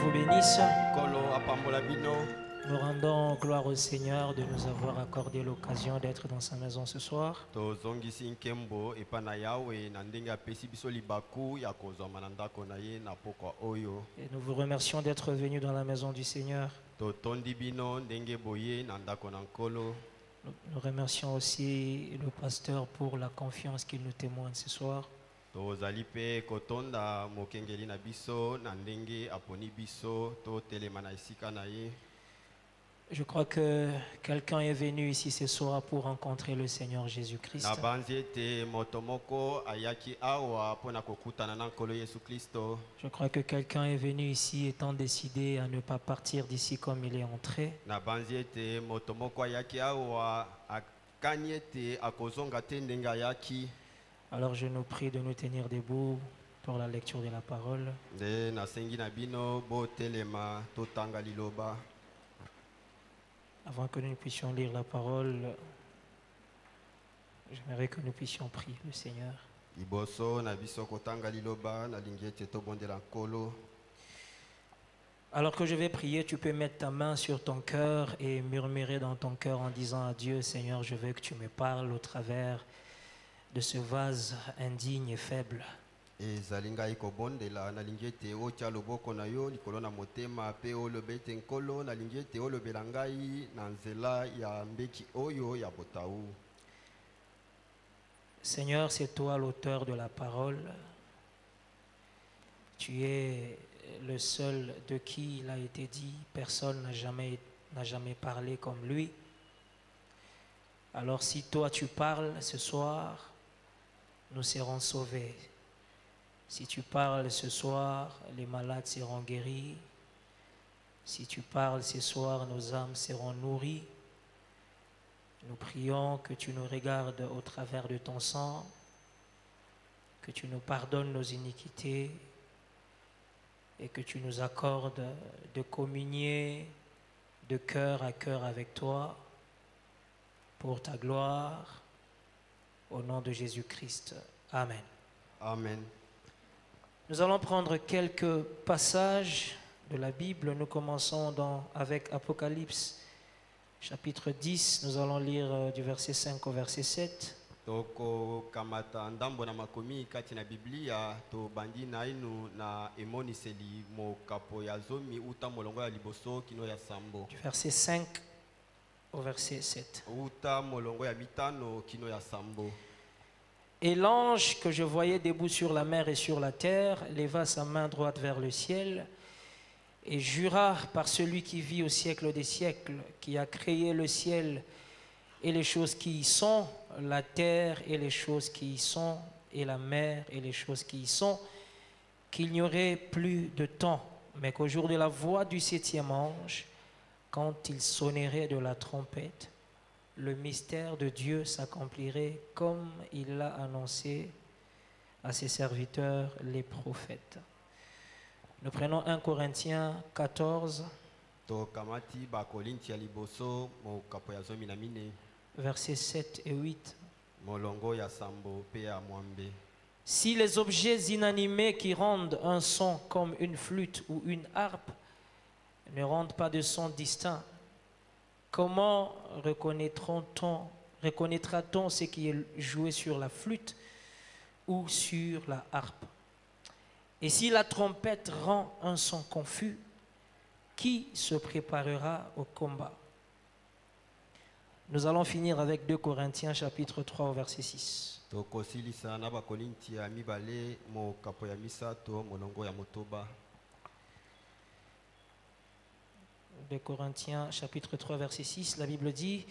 vous bénisse. Kolo apambola bino. Nous rendons gloire au Seigneur de nous avoir accordé l'occasion d'être dans sa maison ce soir. Tozongisi nkembo epa na Yawe na ndenge apesi biso libaku ya kozwa na ndako na ye na pokwa oyo. Et nous vous remercions d'être venus dans la maison du Seigneur. Totondi bino ndenge boye na ndako na nkolo. Nous remercions aussi le pasteur pour la confiance qu'il nous témoigne ce soir. Tozali pe kotonda mokengeli na biso na ndenge aponi biso totelema na esika na ye. Je crois que quelqu'un est venu ici ce soir pour rencontrer le Seigneur Jésus-Christ. Na banzi ete moto moko ayaki awa pona kokutana na nkolo Yesu Kristo. Je crois que quelqu'un est venu ici étant décidé à ne pas partir d'ici comme il est entré. Na banzi ete moto moko ayaki awa akani ete akozonga te ndenge ayaki. Alors je nous prie de nous tenir debout pour la lecture de la parole. Nde nasengi na bino botelema totanga liloba. Avant que nous puissions lire la parole, j'aimerais que nous puissions prier le Seigneur. Liboso na biso kotanga liloba nalingi ete tobondela nkolo. Alors que je vais prier, tu peux mettre ta main sur ton cœur et murmurer dans ton cœur en disant à Dieu, Seigneur, je veux que tu me parles au travers de ce vase indigne et faible. Ezali ngai kobondela nalingi ete otya loboko na yo likolo na motema pe oloba ete nkolo nalingi ete olobela ngai na nzela ya mbeki oyo ya botau. Seigneur, c'est toi l'auteur de la parole. Tu es le seul de qui il a été dit, personne n'a jamais parlé comme lui. Alors si toi tu parles ce soir, nous serons sauvés. Si tu parles ce soir, les malades seront guéris. Si tu parles ce soir, nos âmes seront nourries. Nous prions que tu nous regardes au travers de ton sang, que tu nous pardonnes nos iniquités et que tu nous accordes de communier de cœur à cœur avec toi pour ta gloire, au nom de Jésus-Christ. Amen. Amen. Nous allons prendre quelques passages de la Bible. Nous commençons avec Apocalypse, chapitre 10. Nous allons lire du verset 5 au verset 7. Toko kamata ndambo na makomi kati na Biblia to bandi na inu na emoniseli mo kapo ya zomi uta molongo ya liboso kino ya sambo. Du verset 5 au verset 7. Uta molongo ya bitano kino ya sambo. Et l'ange que je voyais debout sur la mer et sur la terre leva sa main droite vers le ciel et jura par celui qui vit au siècle des siècles, qui a créé le ciel et les choses qui y sont, la terre et les choses qui y sont, et la mer et les choses qui y sont, qu'il n'y aurait plus de temps, mais qu'au jour de la voix du septième ange, quand il sonnerait de la trompette, le mystère de Dieu s'accomplirait comme il l'a annoncé à ses serviteurs, les prophètes. Nous prenons 1 Corinthiens 14, versets 7 et 8. Si les objets inanimés qui rendent un son comme une flûte ou une harpe ne rendent pas de son distinct, comment reconnaîtra-t-on ce qui est joué sur la flûte ou sur la harpe? Et si la trompette rend un son confus, qui se préparera au combat? Nous allons finir avec 2 Corinthiens chapitre 3 au verset 6. 2 Corinthiens chapitre 3 verset 6, la Bible dit: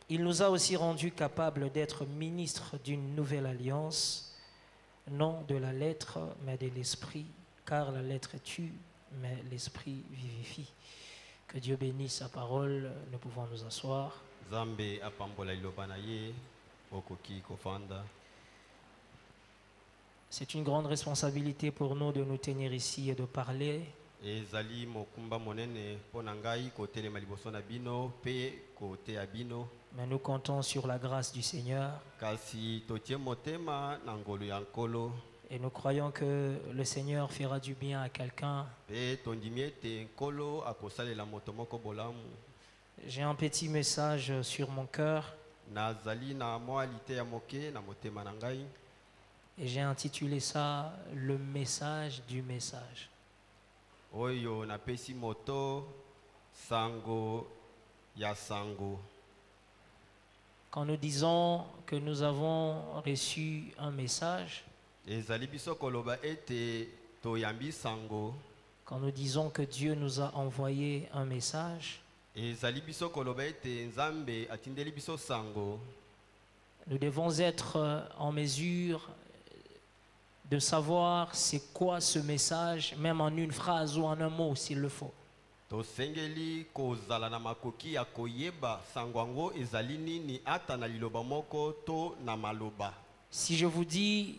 il nous a aussi rendus capables d'être ministres d'une nouvelle alliance, non de la lettre mais de l'esprit, car la lettre tue mais l'esprit vivifie. Que Dieu bénisse sa parole. Nous pouvons nous asseoir. C'est une grande responsabilité pour nous de nous tenir ici et de parler. Mais nous comptons sur la grâce du Seigneur. Et nous croyons que le Seigneur fera du bien à quelqu'un. Pe tondimi ete nkolo akosalela moto moko bolamu. J'ai un petit message sur mon cœur Nazali na mwa lite ya moke na motema na ngai. et j'ai intitulé ça « Le message du message ». Oyo napesi moto sango ya sango. Quand nous disons que nous avons reçu un message, Ezali biso koloba ete toyambi sango. quand nous disons que Dieu nous a envoyé un message, Ezali biso koloba ete nzambe atindeli biso sango. nous devons être en mesure de savoir c'est quoi ce message, même en une phrase ou en un mot s'il le faut. Tosengeli kozala na makoki ya koyeba sango yango ezali nini ata na liloba moko to na maloba. Si je vous dis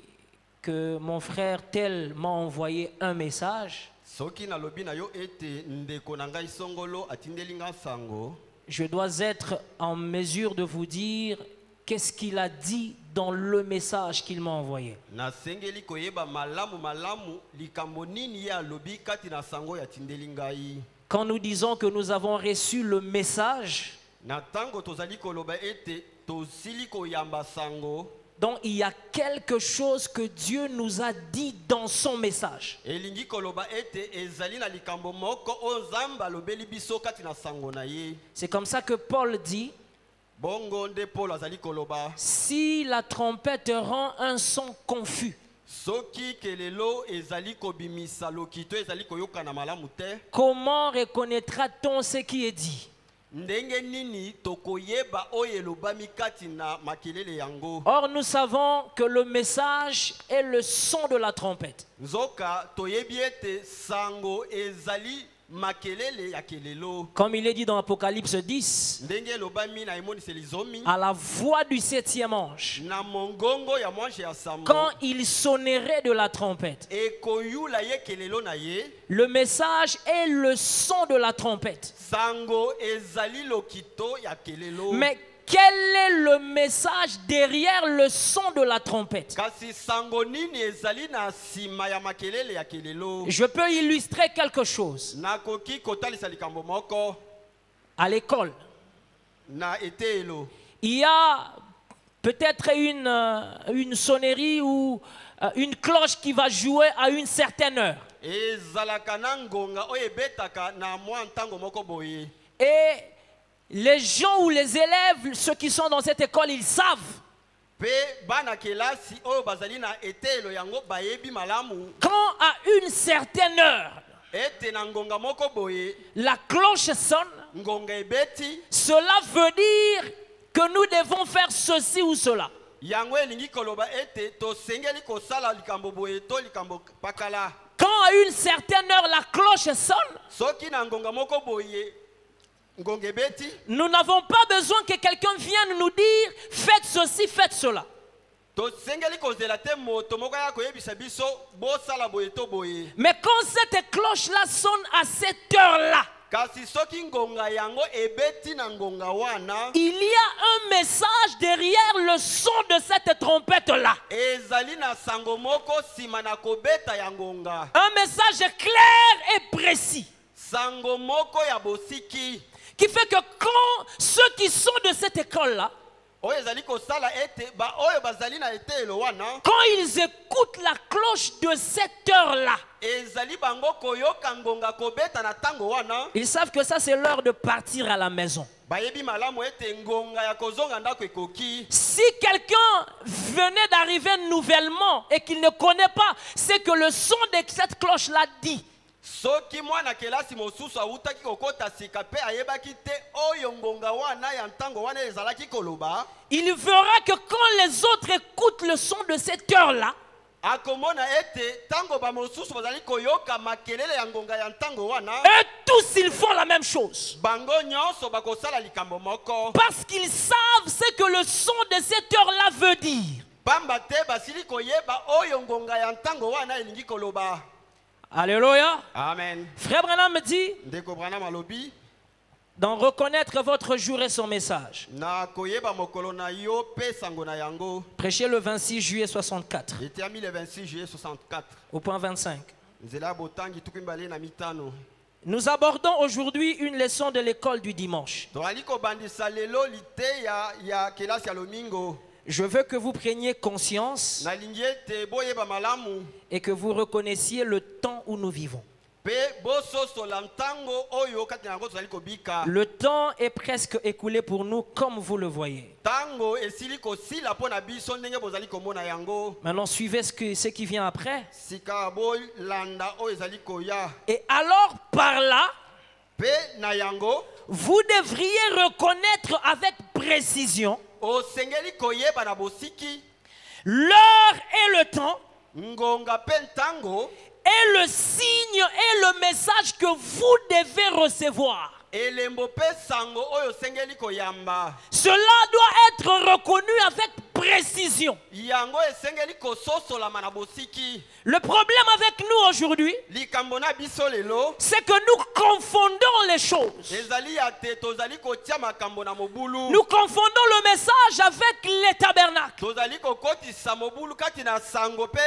que mon frère tel m'a envoyé un message, Soki na lobi na yo ete ndeko na ngai songolo atindeli nga sango, je dois être en mesure de vous dire qu'est-ce qu'il a dit dans le message qu'il m'a envoyé. nasengeli koyeba malamu malamu likambo nini ya lobi kati na sango ya tindeli ngai. Quand nous disons que nous avons reçu le message, Na tango tozali koloba ete tosili koyamba sango, donc il y a quelque chose que Dieu nous a dit dans son message. elingi koloba ete ezali na likambo moko o nzambe alobeli biso kati na sango na ye. C'est comme ça que Paul dit, Bongo nde Paul azali koloba, si la trompette rend un son confus, soki kelelo ezali kobimisa lokito ezali koyokana malamu te, comment reconnaîtra-t-on ce qui est dit? ndenge nini tokoyeba oyo elobami kati na makelele yango. Or, nous savons que le message est le son de la trompette. Nzoka toyebi ete sango ezali makelele ya kelelo. Comme il est dit dans Apocalypse 10, Ndenge elobami na emoniseli zomi, à la voix du septième ange, na mongongo ya mwanche ya sambo, quand il sonnerait de la trompette. ekoyula ye kelelo na ye, Le message est le son de la trompette. sango ezali lokito ya kelelo. Mais quel est le message derrière le son de la trompette? Kasi sango nini ezali na sima ya makelele ya kelelo. Je peux illustrer quelque chose. Nakoki kotalisa likambo moko À l'école, na etelo. il y a peut-être une sonnerie ou une cloche qui va jouer à une certaine heure. Ezalaka na ngonga oyo ebetaka na mwa ntango moko boye. Et les gens ou les élèves, ceux qui sont dans cette école, ils savent Pe bana kelasi oyo bazali na etelo yango bayebi malamu quand à une certaine heure, ete na ngonga moko boye la cloche sonne, ngonga ebeti, cela veut dire que nous devons faire ceci ou cela. yango elingi koloba ete tosengeli kosala likambo boye to likambo pakala. Quand à une certaine heure la cloche sonne, Soki na ngonga moko boye ngonga ebeti, nous n'avons pas besoin que quelqu'un vienne nous dire faites ceci, faites cela. tosengeli kozela te moto moko ya koyebisa biso bosala boye to boye. Mais quand cette cloche-là sonne à cette heure-là, Kasi soki ngonga yango ebeti na ngonga wana, il y a un message derrière le son de cette trompette-là. ezali na sango moko sima na kobeta ya ngonga. Un message clair et précis Sango moko ya bosiki qui fait que quand ceux qui sont de cette école-là, oyo ezali kosala ete ba oyo bazali na etelo wana, quand ils écoutent la cloche de cette heure-là, ezali bango koyoka ngonga kobeta na tango wana, ils savent que ça c'est l'heure de partir à la maison. bayebi malamu ete ngonga ya kozonga ndako ekoki. Si quelqu'un venait d'arriver nouvellement et qu'il ne connaît pas ce que le son de cette cloche-là dit, Soki mwana kelasi mosusu awutaki kokota sika pe ayebaki te oyo ngonga wana ya ntango wana ezalaki koloba, il verra que quand les autres écoutent le son de cette heure-là, akomona ete tango ba mosusu bazali koyoka makelele ya ngonga ya ntango wana, eux tous ils font la même chose. bango nyonso bakosala likambo moko. Parce qu'ils savent ce que le son de cette heure-là veut dire. Pamba te basili koyeba oyo ngonga ya ntango wana elingi koloba. Alléluia. Amen. Frère Branham me dit, Ndeko Branham alobi, d'en reconnaître votre jour et son message. na koyeba mokolo na yo pe sango na yango. Prêché le 26 juillet 64, Etiami le 26 juillet 64. au point 25. Nzela botangi tukimbale na mitano. Nous abordons aujourd'hui une leçon de l'école du dimanche. Toali ko bandisa lelo lite ya kelasi ya lomingo. Je veux que vous preniez conscience Na lingiete boyeba malamu. et que vous reconnaissiez le temps où nous vivons. Pe boso solantango oyo kati na yango tozali kobika. Le temps est presque écoulé pour nous comme vous le voyez. Tango esili kosila pona biso ndenge bozali komona yango. Maintenant suivez ce qui vient après. Sika boy landa oyo ezali koya. Et alors par là, Pe na yango vous devriez reconnaître avec précision osengeli koyeba na bosiki l'heure et le temps ngonga pe ntango et le signe et le message que vous devez recevoir. elembo pe sango oyo osengeli koyamba. Cela doit être reconnu avec précision. Yango esengeli kososolama na bosiki. Le problème avec nous aujourd'hui, Likambo na biso lelo c'est que nous confondons les choses. ezali ya te tozali kotia makambo na mobulu. Nous confondons le message avec les tabernacles. Tozali kokotisa mobulu kati na sango pe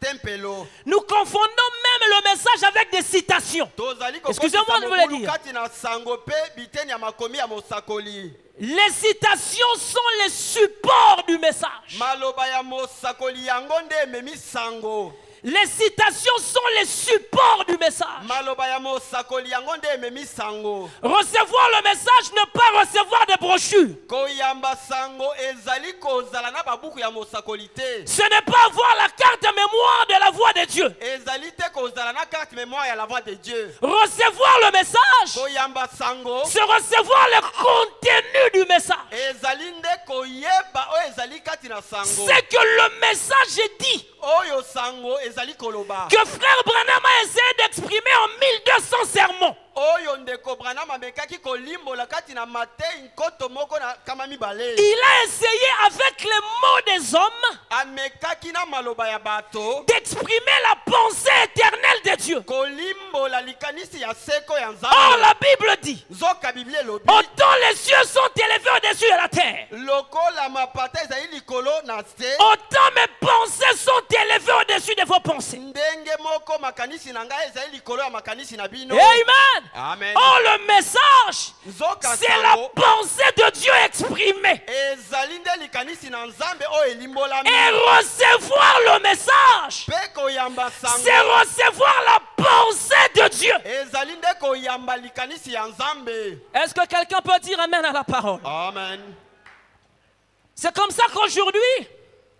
tempelo. Nous confondons même le message avec des citations. Tozali Excusez-moi kokotisa de vous le mobulu dire. kati na sango pe biteni ya makomi ya mosakoli. Les citations sont les supports du message. Maloba ya mosakoli yango nde ememi sango. Les citations sont les supports du message. Maloba ya mosakoli yango nde ememi sango. Recevoir le message, ne pas recevoir des brochures. Koyamba sango ezali kozala na babuku ya mosakoli te. Ce n'est pas avoir la carte mémoire de la voix de Dieu. Ezali te kozala na carte mémoire ya la voix de Dieu. Recevoir le message, Koyamba sango c'est recevoir le contenu du message. ezali nde koyeba oyo ezali kati na sango. C'est que le message dit Oyo sango ezali koloba. que frère Branham a essayé d'exprimer en 1200 sermons. Oyo ndeko Branham amekaki kolimbola kati na Matei nkoto moko na kama mibale. Il a essayé avec les mots des hommes Amekaki na maloba ya bato d'exprimer la pensée éternelle de Dieu. kolimbola likanisi ya seko ya Or Nzambe. la Bible dit, Zoka Biblie elobi autant les cieux sont élevés au-dessus de la terre, lokola mapata ezali likolo na se autant mes pensées sont élevées au-dessus de vos pensées. ndenge moko makanisi na ngai ezali likolo ya makanisi na bino. Amen. Amen. Or le message, Zoka c'est la sango pensée de Dieu exprimée. ezali nde likanisi na Nzambe oyo elimbolami. Et recevoir le message, Pe koyamba c'est sango recevoir la pensée de Dieu. ezali nde koyamba likanisi ya Nzambe. Est-ce que quelqu'un peut dire amen à la parole? Amen. C'est comme ça qu'aujourd'hui,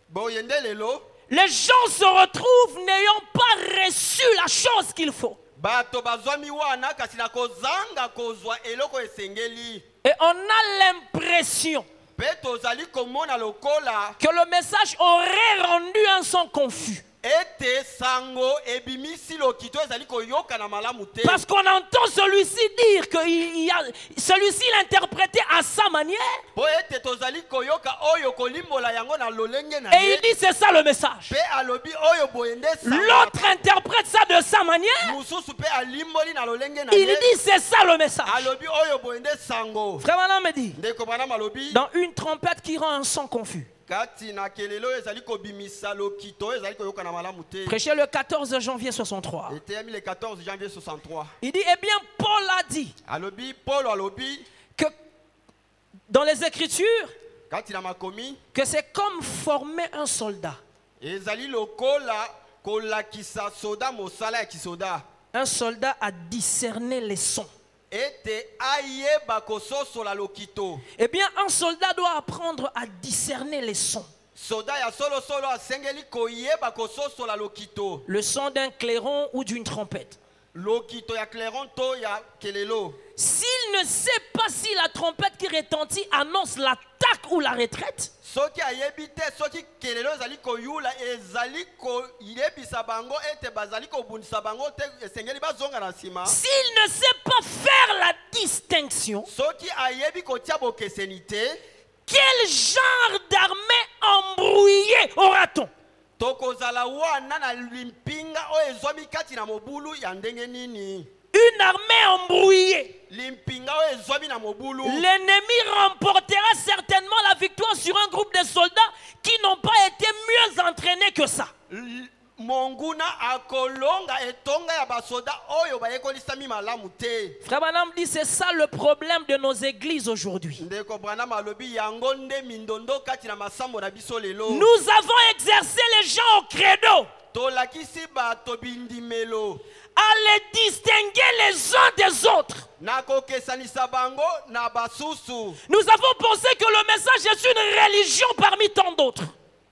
Boye nde lelo les gens se retrouvent n'ayant pas reçu la chose qu'il faut. bato bazwami wana kasi na kozanga kozwa eloko esengeli. Et on a l'impression Pe tozali komona lokola que le message aurait rendu un son confus. ete sango ebimisi lokito ezali koyoka na malamu te. Parce qu'on entend celui-ci dire que celui-ci l'interprétait à sa manière. Po ete tozali koyoka oyo kolimbola yango na lolenge na Et ye. il dit c'est ça le message. Pe alobi oyo boye nde sango. L'autre interprète ça de sa manière. Mususu pe alimboli na lolenge na Il ye. dit c'est ça le message. Alobi oyo boye nde sango. Frère Manan me dit, Ndeko bana malobi dans une trompette qui rend un son confus. kati na kelelo ezali kobimisa lokito ezali koyoka na malamu te. Prêché le 14 janvier 63. Eteyami le 14 janvier 63. Il dit, eh bien, Paul a dit Alobi Paul alobi que dans les Écritures, kati na makomi que c'est comme former un soldat. ezali lokola kolakisa soda mosala ya kisoda. Un soldat a discerné les sons. Ete ayeba kososola lokito. Eh bien, un soldat doit apprendre à discerner les sons. Soda ya solo solo asengeli koyeba kososola lokito. Le son d'un clairon ou d'une trompette. Lokito ya clairon to ya kelelo. S'il ne sait pas si la trompette qui retentit annonce l'attaque ou la retraite, Soki ayebi te soki kelelo ezali koyula ezali koyebisa bango ete bazali kobundisa bango te esengeli bazonga na nsima. s'il ne sait pas faire la distinction, Soki ayebi kotia bokeseni te, quel genre d'armée embrouillée aura-t-on? tokozala wana na limpinga oyo ezwami kati na mobulu ya ndenge nini. Une armée embrouillée, limpinga oyo ezwami na mobulu l'ennemi remportera certainement la victoire sur un groupe de soldats qui n'ont pas été mieux entraînés que ça. monguna akolonga etonga ya basoda oyo bayekolisami malamu te. Frère Branham dit c'est ça le problème de nos églises aujourd'hui. Ndeko Branham alobi yango nde mindondo kati na masambo na biso lelo. Nous avons exercé les gens au credo Tolakisi bato bindimelo à les distinguer les uns des autres. nakokesanisa bango na basusu. Nous avons pensé que le message est une religion parmi tant d'autres.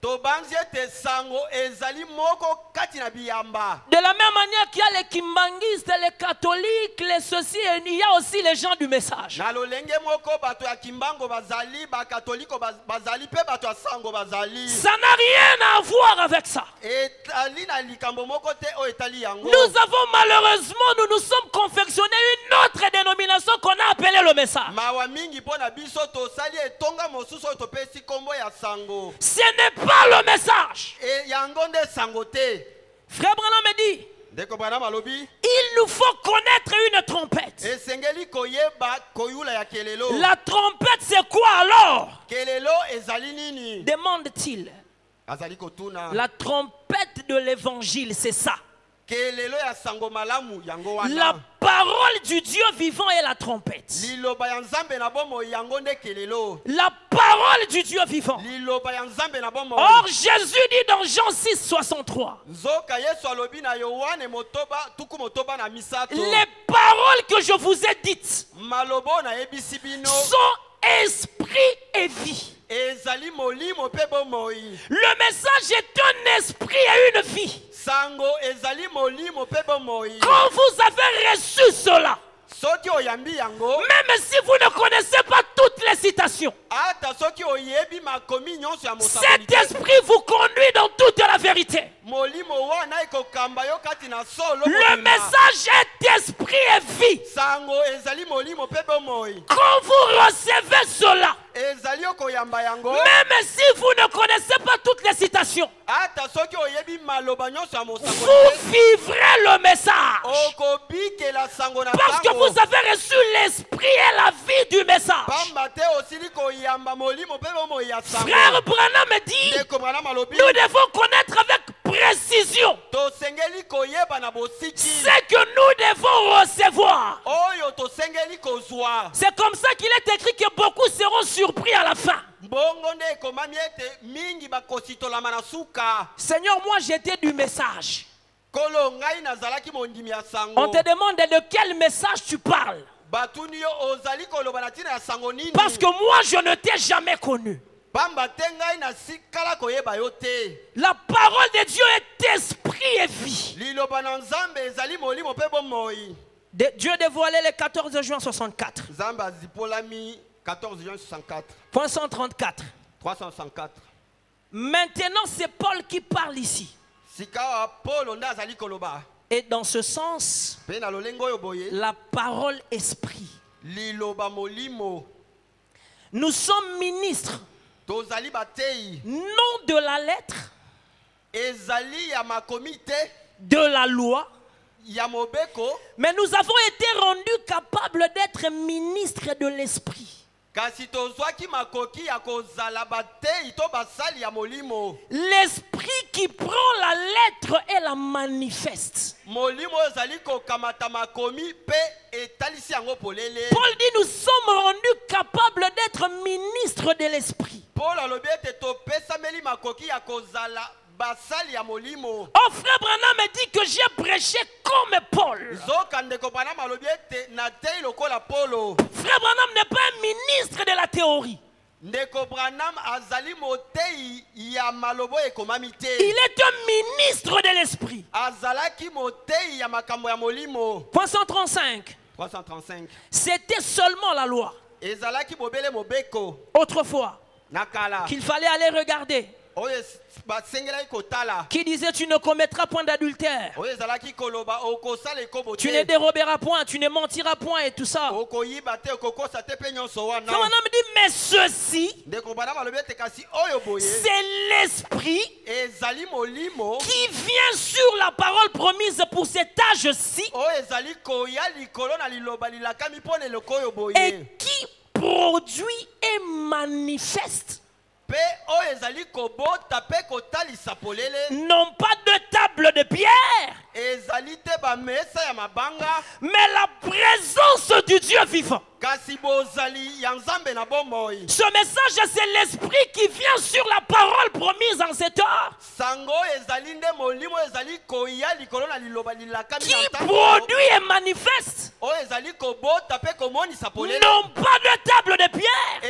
Tobanzi ete sango ezali moko kati na biyamba. De la même manière qu'il y a les kimbangistes, les catholiques, les ceci, et il y a aussi les gens du message. Na lolenge moko bato ya kimbango bazali, ba katoliko bazali pe bato ya sango bazali. Ça n'a rien à voir avec ça. Etali na likambo moko te o etali yango. Nous avons malheureusement, nous nous sommes confectionnés une autre dénomination qu'on a appelée le message. Mawa mingi pona biso tosali etonga mosusu oyo topesi kombo ya sango. Ce n'est pas le message. E yango nde sango te. Frère Branham me dit, Ndeko Branham alobi, il nous faut connaître une trompette. esengeli koyeba koyula ya kelelo. La trompette c'est quoi alors? Kelelo ezali nini? Demande-t-il. Azali kotuna. La trompette de l'évangile, c'est ça. Kelelo ya sango malamu yango wana. La parole du Dieu vivant est la trompette. Liloba ya nzambe na bomo yango nde kelelo. La parole du Dieu vivant. Liloba ya nzambe na bomo. Or, Jésus dit dans Jean 6, 63, Nzoka Yesu alobi na Yohane motoba tuku motoba na misato. les paroles que je vous ai dites Malobo na ebisi bino. sont esprit et vie. Ezali molimo pe bomoi. Le message est un esprit et une vie. Sango ezali molimo pe bomoi. Quand vous avez reçu cela, Soki oyambi yango. même si vous ne connaissez pas toutes les citations, Ata soki oyebi makomi nyonso ya cet mosakolite. esprit vous conduit dans toute la vérité. Molimo wana ekokamba yo kati na solo. Le message est esprit et vie. Sango ezali molimo pe bomoi. Quand vous recevez cela, Ezali okoyamba yango. même si vous ne connaissez pas toutes les citations, Ata soki oyebi maloba nyonso ya vous mosakolite. vivrez le message. Okobikela sango na Parce que sango. vous avez reçu l'esprit et la vie du message. Pamba te osili koyamba molimo pe bomoi ya sango. Frère Branham me dit, Ndeko Branham alobi. nous devons connaître avec précision Tosengeli koyeba na bosiki. ce que nous devons recevoir. Oyo tosengeli kozwa. C'est comme ça qu'il est écrit que beaucoup seront surpris à la fin. Bongo nde ekomami ete mingi bakositolama na suka. Seigneur, moi j'étais du message. Kolo ngai nazalaki mondimi ya sango. On te demande de quel message tu parles. Batuni yo ozali koloba na tina ya sango nini? Parce que moi je ne t'ai jamais connu. Pamba te ngai nasikala koyeba yo te. La parole de Dieu est esprit et vie. Liloba na Nzambe ezali molimo pe bomoi. Dieu dévoilé le 14 juin 64. Nzambe azipolami 14 juin 64. Point 134. 364. Maintenant c'est Paul qui parle ici. Sika Paul nda azali koloba. Et dans ce sens, Pe na lolengo yo boye. la parole esprit. Liloba molimo. Nous sommes ministres, Tozali batei. non de la lettre, Ezali ya makomite. de la loi, Ya mobeko. mais nous avons été rendus capables d'être ministres de l'esprit. Kasi tozwaki makoki ya kozala batei to basali ya molimo. L'esprit qui prend la lettre et la manifeste. Molimo ezali kokamata makomi pe etalisi yango polele. Paul dit nous sommes rendus capables d'être ministres de l'esprit. Paul alobi ete topesameli makoki ya kozala basali ya molimo. Oh frère Branham me dit que j'ai prêché comme Paul. Zoka ndeko Branham alobi ete natei lokola Polo. Frère Branham n'est pas un ministre de la théorie. Ndeko Branham azali motei ya malobo ekomami te. Il est un ministre de l'esprit. Azalaki motei ya makambo ya molimo. Point 135. 335. C'était seulement la loi. Ezalaki bobele mobeko. Autrefois, Nakala. qu'il fallait aller regarder. qui disait tu ne commettras point d'adultère, tu ne déroberas point, tu ne mentiras point et tout ça. Frère Branham me dit mais ceci, c'est l'esprit qui vient sur la parole promise pour cet âge-ci et qui produit et manifeste. Non pas de table de pierre, mais la présence du Dieu vivant. Ce message, c'est l'esprit qui vient sur la parole promise en cette heure, qui produit et manifeste. Non pas de table de pierre,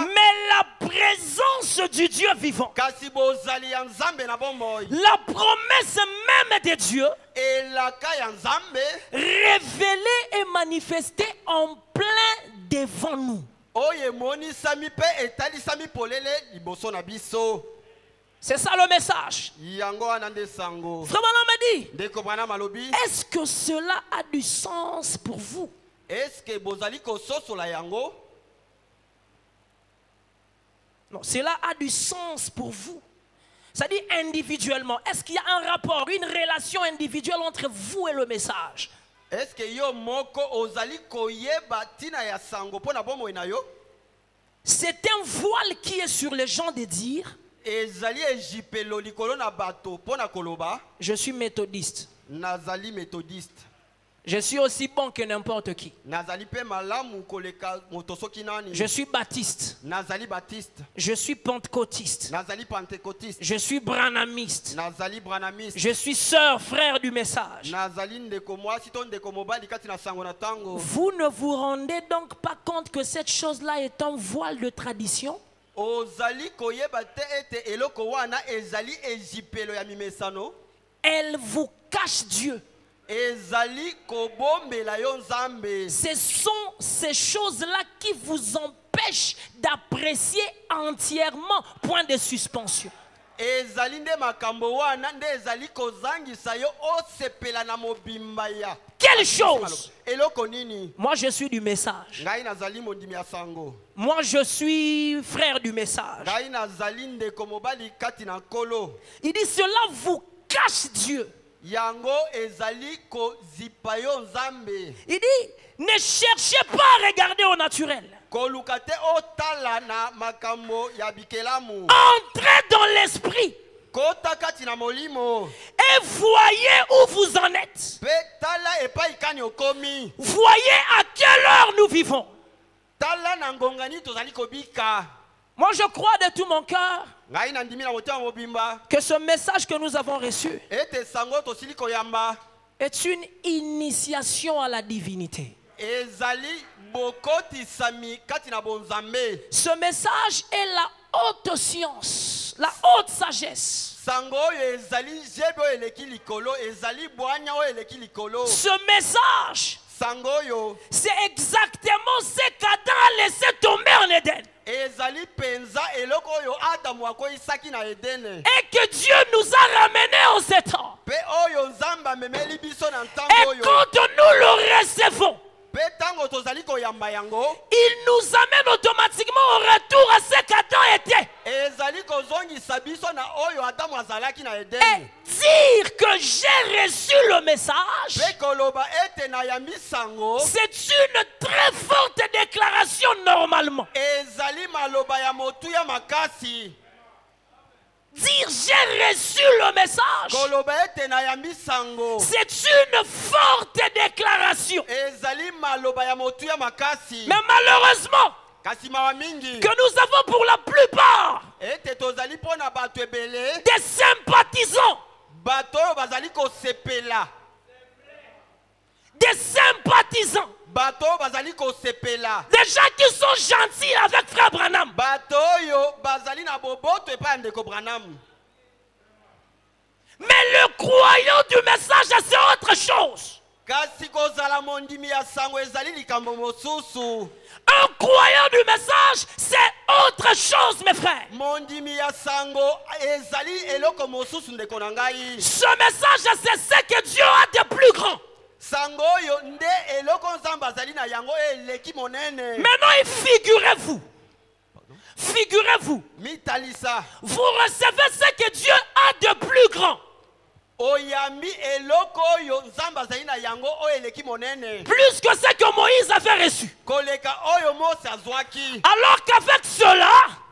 mais la présence du Dieu vivant. La promesse même de Dieu révélée et manifestée en plein devant nous. C'est ça le message. Frère Branham me dit, est-ce que cela a du sens pour vous? Non, cela a du sens pour vous. C'est-à-dire individuellement. Est-ce qu'il y a un rapport, une relation individuelle entre vous et le message? Est-ce que yo moko ozali koyeba tina ya sango pona bomo inayo? C'est un voile qui est sur les gens de dire ezali ejipelo likolo na bato pona koloba je suis méthodiste. Nazali méthodiste. Je suis aussi bon que n'importe qui. Je suis baptiste. Nazali baptiste. Je suis pentecôtiste. Nazali pentecôtiste. Je suis branhamiste. Nazali branhamiste. Je suis sœur, frère du message. Vous ne vous rendez donc pas compte que cette chose-là est un voile de tradition? Elle vous cache Dieu. Ce sont ces choses-là qui vous empêchent d'apprécier entièrement. Point de suspension. Quelle chose? Moi je suis du message. Moi je suis frère du message. Il dit cela vous cache Dieu. Il dit, ne cherchez pas à regarder au naturel. Entrez dans l'esprit et voyez où vous en êtes. Voyez à quelle heure nous vivons. Moi je crois de tout mon cœur que ce message que nous avons reçu est une initiation à la divinité. Ce message est la haute science, la haute sagesse. Ce message, c'est exactement ce qu'Adam a laissé tomber en Éden. Et que Dieu nous a ramenés en ce temps. Et quand nous le recevons, il nous amène automatiquement au retour à ce qu'Adam était. Et dire que j'ai reçu le message, c'est une très forte déclaration normalement. Dire j'ai reçu le message, c'est une forte déclaration. Mais malheureusement, que nous avons pour la plupart des sympathisants, des sympathisants, des gens qui sont gentils avec frère Branham, mais le croyant du message c'est autre chose. Un croyant du message c'est autre chose, mes frères. mondimi ya sango ezali eloko mosusu ndeko na ngai. Ce message, c'est ce que Dieu a de plus grand. Sango oyo nde eloko nzambe azali na yango eleki monene. Maintenant, figurez-vous. Figurez-vous. Mitalisa. Vous recevez ce que Dieu a de plus grand. Oyambi eloko oyo nzambe azali na yango oyo eleki monene. Plus que ce que Moïse avait reçu. Koleka oyo Mose azwaki. Alors qu'avec cela,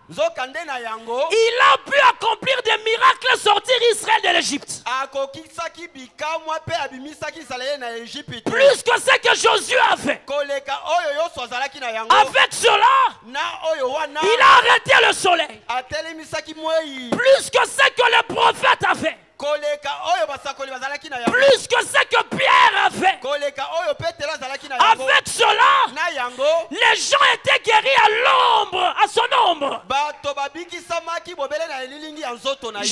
nzokande na yango, il a pu accomplir des miracles, sortir Israël de l'Égypte. akokisaki bikamwa pe abimisaki Israël na Égypte. Plus que ce que Josué a fait. Koleka oyo yoso azalaki na yango. Avec cela, Na oyo wana. il a arrêté le soleil. Atelemisaki mwei. Plus que ce que le prophète a fait. Koleka oyo basakoli bazalaki na yango. Plus que ce que Pierre a fait. Koleka oyo Petero azalaki na yango. Avec cela, Na yango. les gens étaient guéris à l'ombre, à son ombre. Bato babikisamaki bobele na elilingi ya nzoto na ye.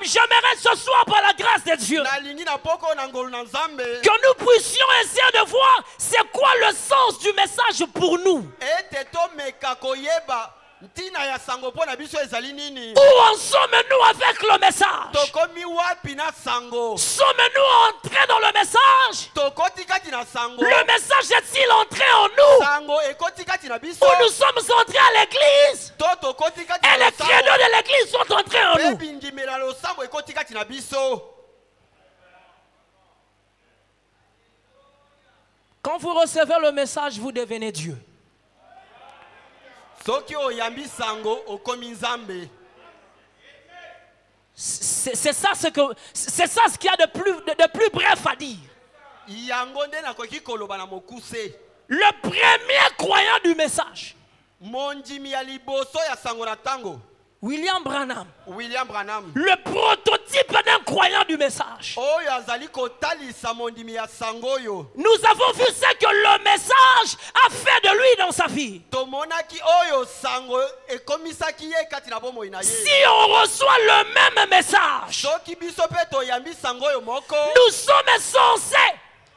J'aimerais ce soir, par la grâce de Dieu, Na lingi na poko na ngolu na nzambe. que nous puissions essayer de voir c'est quoi le sens du message pour nous. Ete tomeka koyeba ntina ya sango po na biso ezali nini. Où en sommes-nous avec le message? Tokomi wapi na sango. Sommes-nous entrés dans le message? Tokoti kati na sango. Le message est-il entré en nous? Sango ekoti kati na biso. Ou nous sommes entrés à l'église To tokoti kati et na les créneaux de l'église sont entrés en Pe nous? bindimela lo sango ekoti kati na biso. Quand vous recevez le message, vous devenez Dieu. Soki oyambi sango okomi nzambe. C'est ça ce qu'il y a de plus bref à dire. Yango nde nakoki koloba na mokuse. Le premier croyant du message, Mondimi ya liboso ya sango na tango. William Branham, William Branham. le prototype d'un croyant du message. Oyo azali kotalisa mondimi ya sango yo. Nous avons vu ce que le message a fait de lui dans sa vie. Tomonaki oyo sango ekomisaki ye kati na bomoi na ye. Si on reçoit le même message, Soki biso pe toyambi sango yo moko. nous sommes censés,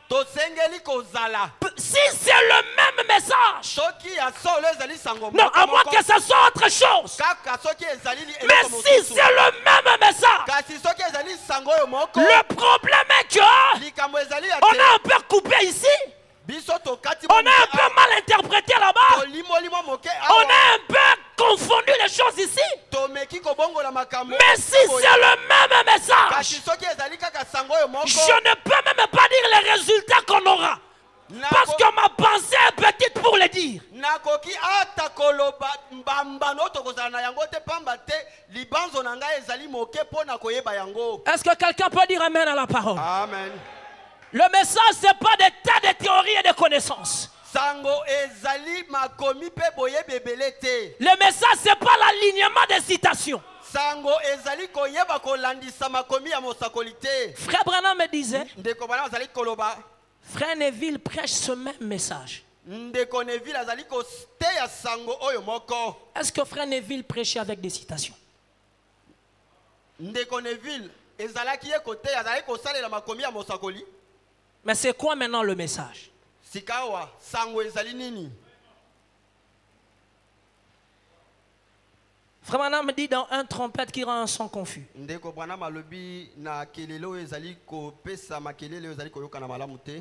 Tosengeli kozala. si c'est le même message, Soki ya solo ezali sango non, moko à moins moko. que ce soit autre chose, Kaka soki ezali li mais eloko si mosusu. c'est le même message, Kasi soki ezali sango yo moko. le problème est que Likambo ezali ya on te. a un peu coupé ici, Biso tokati on a un peu mal interprété là-bas, Limo moke on awa. a un peu confondu les choses ici. Tomeki kobongola makambo. Mais si c'est le même message, Kasi soki ezali kaka sango yo moko. je ne peux même pas dire les résultats qu'on aura. Parce que ma pensée est petite pour le dire. Nakoki ata koloba mbambano tokozala na yango te pamba te libanzo na ngai ezali moke pona koyeba yango. Est-ce que quelqu'un peut dire amen à la parole? Amen. Le message, ce n'est pas des tas de théories et de connaissances. Sango ezali makomi pe boyebi ebele te. Le message, ce n'est pas l'alignement des citations. Sango ezali koyeba kolandisa makomi ya mosakoli te. Frère Branham me disait, Ndeko bana azali koloba. Frère Neville prêche ce même message. Ndeko Neville azali koteya sango oyo moko. Est-ce que Frère Neville prêchait avec des citations? Ndeko Neville ezalaki ye koteya azali kosalela makomi ya mosakoli. Mais c'est quoi maintenant le message? Sikawa sango ezali nini? Frère Branham me dit dans un trompette qui rend un son confus. Ndeko Branham alobi na kelele oyo ezali kopesa makelele oyo ezali koyoka na malamu te.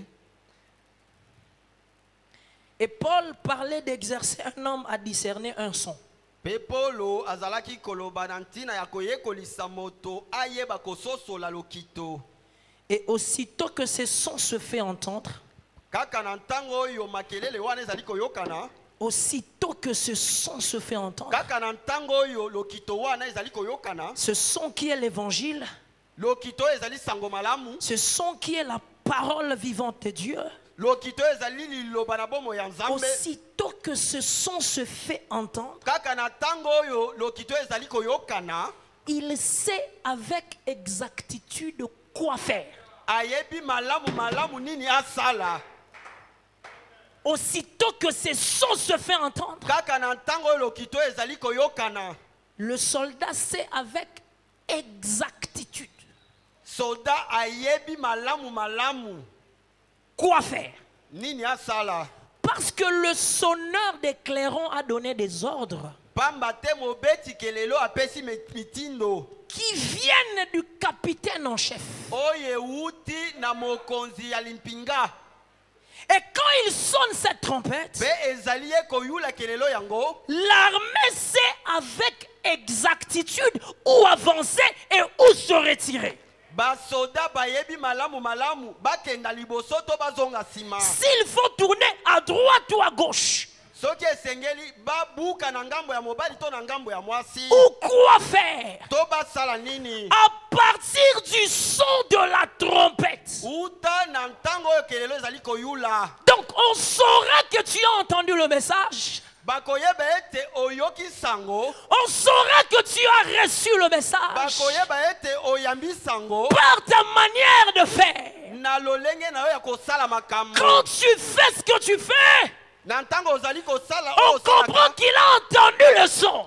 Et Paul parlait d'exercer un homme à discerner un son. Pe Paulo azalaki koloba na ntina ya koyekolisa moto ayeba kososola lokito. Et aussitôt que ce son se fait entendre, Kaka na ntango oyo makelele wana ezali koyokana. aussitôt que ce son se fait entendre, Kaka na ntango oyo lokito wana ezali koyokana. ce son qui est l'évangile, Lokito ezali sango malamu. ce son qui est la parole vivante de Dieu, Lokito ezali liloba na bomo ya Nzambe. aussitôt que ce son se fait entendre, Kaka na ntango oyo lokito ezali koyokana. il sait avec exactitude quoi faire. Ayebi malamu nini asala. Aussitôt que ce son se fait entendre, Kaka na ntango oyo lokito ezali koyokana. le soldat sait avec exactitude Soldat ayebi malamu quoi faire. nini asala. Parce que le sonneur des clairons a donné des ordres. pamba te mobeti kelelo apesi mitindo qui viennent du capitaine en chef. oye uti na mokonzi ya limpinga. Et quand il sonne cette trompette, Pe ezali ye koyula kelelo yango, l'armée sait avec exactitude où avancer et où se retirer. basoda bayebi malamu malamu bakenda liboso to bazonga sima. S'il faut tourner à droite ou à gauche, Soki esengeli babuka na ngambo ya mobali to na ngambo ya mwasi, ou quoi faire, to basala nini à partir du son de la trompette. uta na ntango oyo kelelo ezali koyula, Donc on saura que tu as entendu le message. bakoyeba ete oyoki sango, On saura que tu as reçu le message bakoyeba ete oyambi sango par ta manière de faire. na lolenge na yo ya kosala makambo. Quand tu fais ce que tu fais, Na ntango ozali kosala on oyo comprend osalaka, qu'il a entendu le son.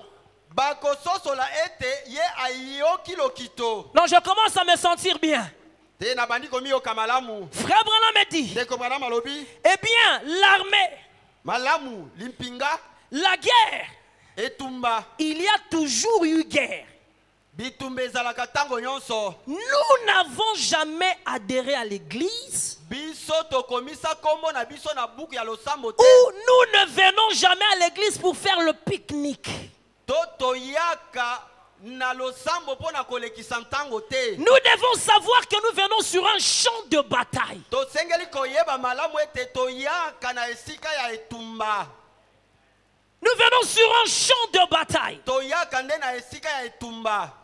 bakososola ete ye ayoki lokito Non, je commence à me sentir bien. te na bandi komiyoka malamu. Frère Branham me dit, Ndeko Branham alobi eh bien, l'armée, malamu limpinga la guerre, etumba il y a toujours eu guerre. bitumba ezalaka ntango nyonso. Nous n'avons jamais adhéré à l'église Biso tokomisa kombo na biso na buku ya losambo te. où nous ne venons jamais à l'église pour faire le pique-nique. To toyaka na losambo po na kolekisa ntango te. Nous devons savoir que nous venons sur un champ de bataille. Tosengeli koyeba malamu ete toyaka na esika ya etumba. Nous venons sur un champ de bataille. Toyaka nde na esika ya etumba.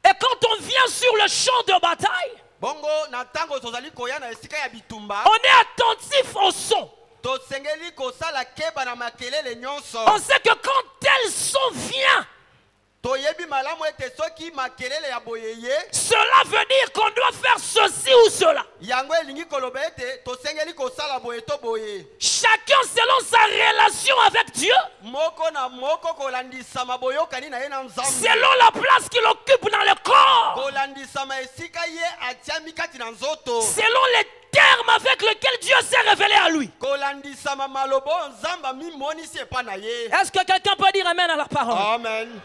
Et quand on vient sur le champ de bataille, Bongo na ntango tozali koya na esika ya bitumba, on est attentif au son. tosengeli kosala keba na makelele nyonso. On sait que quand tel son vient, Toyebi malamu ete soki makelele ya boyeye, cela veut dire qu'on doit faire ceci ou cela. yango elingi koloba ete tosengeli kosala boye to boye. Chacun selon sa relation avec Dieu, Moko na moko kolandisama boyokani na ye na nzambe. selon la place qu'il occupe dans le corps, Kolandisama esika ye atiami kati na nzoto. selon les termes avec lesquels Dieu s'est révélé à lui. Kolandisama malobo nzamba mimonisi epa na ye. Est-ce que quelqu'un peut dire amen à la parole? Amen.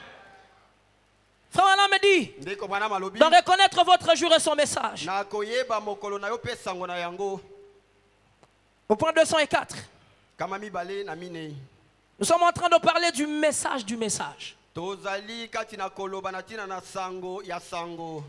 Frère Alain me dit Ndeko bana malobi. de reconnaître votre jour et son message. Na koyeba mokolo na yo pe sango na yango. Au point 204, Kama mibale na minei. nous sommes en train de parler du message du message. Tozali kati na koloba na tina na sango ya sango.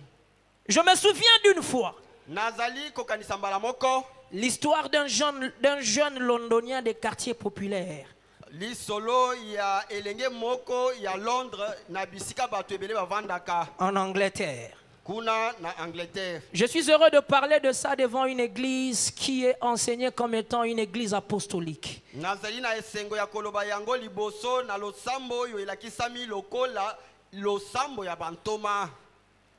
Je me souviens d'une fois, Nazali kokanisa mbala moko. l'histoire d'un jeune londonien des quartiers populaires. Lisolo ya elenge moko ya Londres na bisika bato ebele bavandaka. En Angleterre. Kuna na Angleterre. Je suis heureux de parler de ça devant une église qui est enseignée comme étant une église apostolique. Nazali na esengo ya koloba yango liboso na losambo yo elakisami lokola losambo ya bantoma.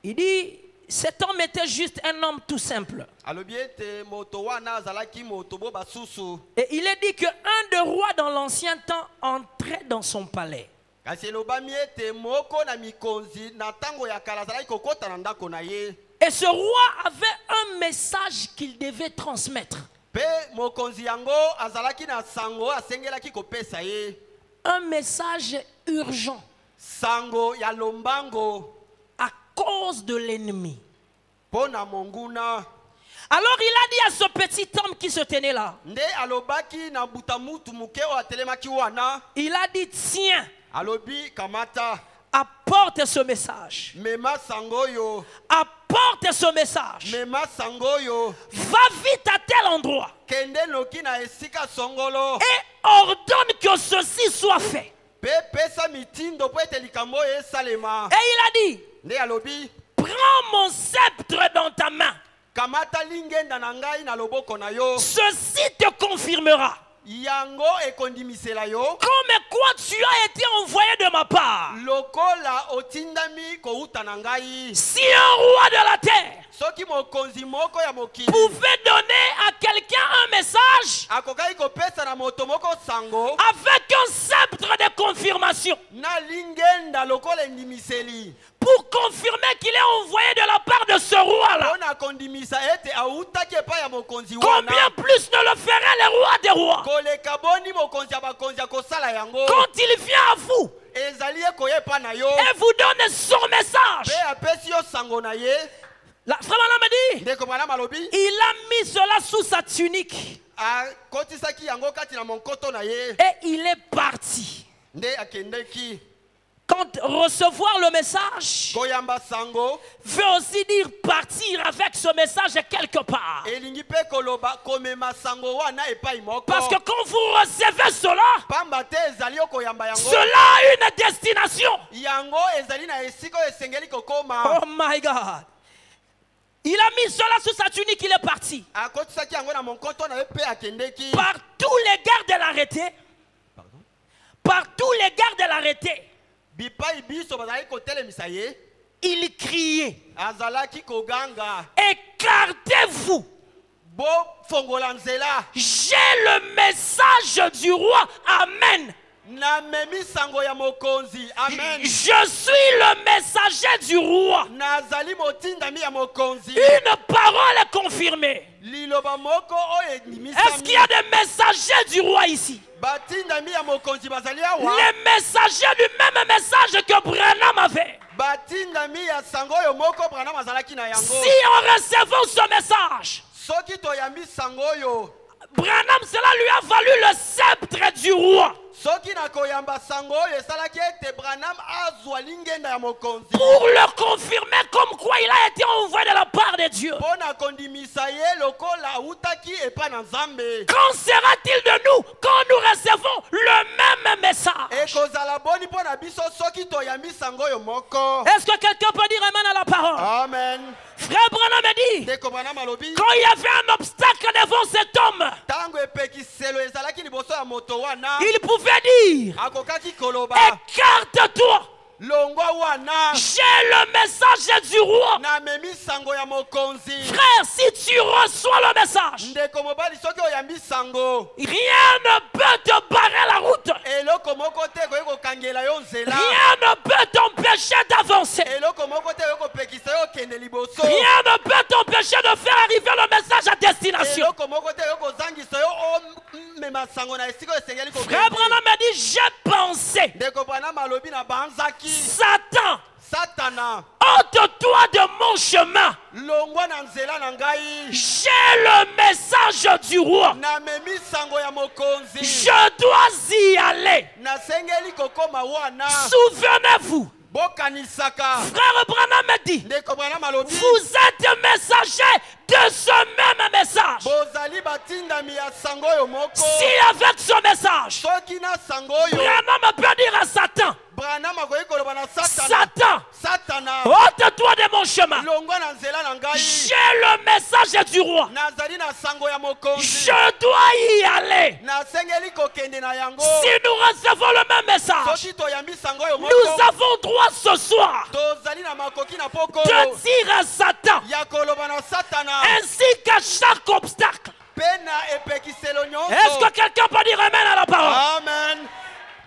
Il dit, cet homme était juste un homme tout simple. Alobi ete moto wana azalaki moto bo basusu. Et il est dit qu'un des rois dans l'ancien temps entrait dans son palais. Kasi elobami ete moko na mikonzi na tango ya kala azalaki kokota na ndako na ye. Et ce roi avait un message qu'il devait transmettre. Pe mokonzi yango azalaki na sango asengelaki kopesa ye. Un message urgent Sango ya lombango à cause de l'ennemi. pona monguna. Alors il a dit à ce petit homme qui se tenait là, Nde alobaki na butamutu muke o atelemaki wana. il a dit, tiens, Alobi kamata apporte ce message. mema sango yo. Apporte ce message. Mema sango yo. Va vite à tel endroit Kende noki na esika songolo. et ordonne que ceci soit fait. Pe pesa mitindo po ete likambo esalema. Et il a dit, Nde alobi prends mon sceptre dans ta main. kamata lingenda na ngai na loboko na yo. Ceci te confirmera Yango ekondimisela yo. comme quoi tu as été envoyé de ma part. Lokola otindami kouta na ngai. Si un roi de la terre Soki mokonzi moko ya mokili pouvait donner à quelqu'un un message, akokaki kopesa na moto moko sango avec un sceptre de confirmation na lingenda lokola endimiseli pour confirmer qu'il est envoyé de la part de ce roi-là. mpona kondimisa ete autaki epai ya mokonzi Combien wana plus ne le ferait le roi des rois koleka boni mokonzi ya bakonzi akosala yango quand il vient à vous ezali ekoya epai na yo et vous donne son message. mpe apesi yo sango na ye La frère Branham me dit, ndeko Branham alobi il a mis cela sous sa tunique akotisaki yango kati na monkoto na ye et il est parti. nde akendeki Quand recevoir le message koyamba sango veut aussi dire partir avec ce message quelque part. elingi mpe koloba komema sango wana epai moko Parce que quand vous recevez cela, pamba te ezali yo koyamba yango cela a une destination. yango ezali na esika oyo esengeli kokoma Oh my God. Il a mis cela sous sa tunique, il est parti. akotisaki yango na monkoto na ye mpe akendeki Par tous les gardes l'arrêter. Par tous les gardes l'arrêter. bipai biso bazalaki kotelemisa ye Il criait, azalaki koganga écartez-vous. bofongola nzela J'ai le message du roi. Amen. namemi sango ya mokonzi amen Je suis le messager du roi. nazali motindami ya mokonzi Une parole confirmée. liloba moko oyo Est-ce qu'il y a des messagers du roi ici? batindami ya mokonzi bazali awa Les messagers du même message que Branham avait. batindami ya sango oyo moko Branham azalaki na yango Si en recevant ce message, soki toyambi sango oyo Branham, cela lui a valu le sceptre du roi. soki na koyamba sango oyo esalaki ete Branham azwa lingenda ya mokonzi Pour le confirmer comme quoi il a été envoyé de la part de Dieu. mpo na kondimisa ye lokola autaki epai na nzambe Qu'en sera-t-il de nous quand nous recevons le même message? ekozala boni mpo na biso soki toyambi sango oyo moko Est-ce que quelqu'un peut dire amen à la parole? amen Frère Branham me dit, ndeko Branham alobi quand il y avait un obstacle devant cet homme, ntango epekiselo ezalaki liboso ya moto wana il pouvait dire, akokaki koloba écarte-toi. longwa wana J'ai le message du roi. namemi sango ya mokonzi Frère, si tu reçois le message, ndeko mobali soki oyambi sango rien ne peut te barrer la route. eloko moko te ekoki kokangela yo nzela Rien ne peut t'empêcher d'avancer. eloko moko te ekoki kopekisa yo okende liboso Rien ne peut t'empêcher de faire arriver le message à destination. eloko moko te ekoki kozangisa yo omema sango na esika oyo esengeli Frère Branham m'a dit, j'ai pensé, ndeko Branham alobi na banzaki Satan, satana ôte-toi de mon chemin. longwa na nzela na ngai J'ai le message du roi. namemi sango ya mokonzi Je dois y aller. nasengeli kokoma wana Souvenez-vous, bokanisaka Frère Branham m'a dit, ndeko Branham alobi vous êtes messager de ce même message. bozali batindami ya sango oyo moko Si avec ce message, soki na sango oyo Branham peut dire à Satan, Branham akoki koloba na Satan, satana ôte-toi de mon chemin. longwa na nzela na ngai J'ai le message du roi. nazali na sango ya mokonzi Je dois y aller. nasengeli kokende na yango Si nous recevons le même message, soki toyambi sango oyo nous moko avons droit ce soir tozali na makoki na poko de dire à Satan, ya koloba na satana ainsi qu'à chaque obstacle. mpe na epekiselo Est-ce que nyonso quelqu'un peut dire amen à la parole? amen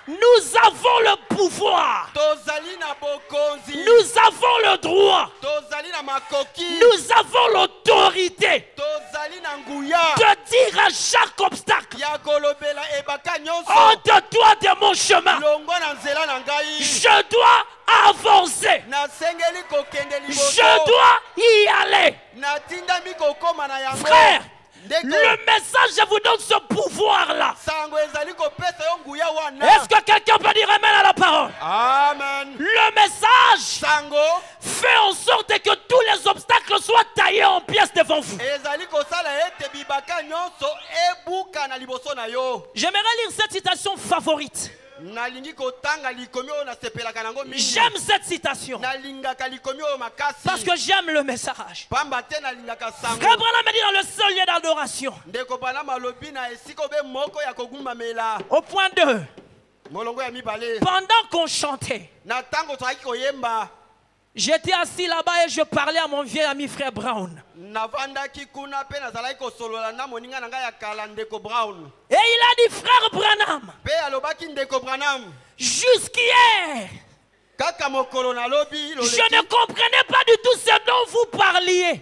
Nous avons le pouvoir. tozali na bokonzi Nous avons le droit. tozali na makoki Nous avons l'autorité tozali na nguya de dire à chaque obstacle, ya kolobela ebaka nyonso ôte-toi de mon chemin. longwa na nzela na ngai Je dois avancer. nasengeli kokende liboso Je dois y aller. natindami kokoma na yango Frère, ndeko le message vous donne ce pouvoir-là. sango ezali kopesa yo nguya wana Est-ce que quelqu'un peut dire amen à la parole? amen Le message sango fait en sorte que tous les obstacles soient taillés en pièces devant vous. ezali kosala ete bibaka nyonso ebuka na liboso na yo J'aimerais lire cette citation favorite. nalingi kotanga likomi oyo nasepelaka nango mingi J'aime cette citation nalingaka likomi oyo makasi parce que j'aime le message. pamba te nalingaka sango Frère Branham me dit dans le seul lieu d'adoration, ndeko Branham alobi na esika obe moko ya kogumbamela au point 2, molongo ya mibale pendant qu'on chantait, na ntango tozalaki koyemba J'étais assis là-bas et je parlais à mon vieil ami frère Brown. Et il a dit, frère Branham, jusqu'hier, je ne comprenais pas du tout ce dont vous parliez.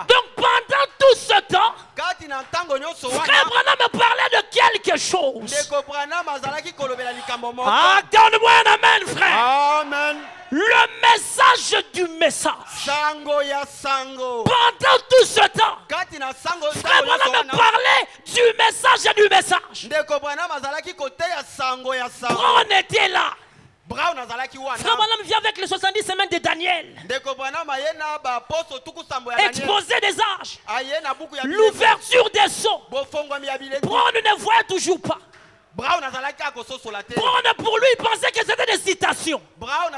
Donc pendant tout ce temps, frère Branham me parlait de quelque chose. Ah, donne-moi un amen, frère. Amen. Le message du message. Pendant tout ce temps, frère Branham me parlait du message et du message. Brown était là. Frère Branham vient avec les 70 semaines de Daniel. Exposé des âges. L'ouverture des sceaux. Brown ne voyait toujours pas. Brown pour lui pensait que c'était des citations. Brown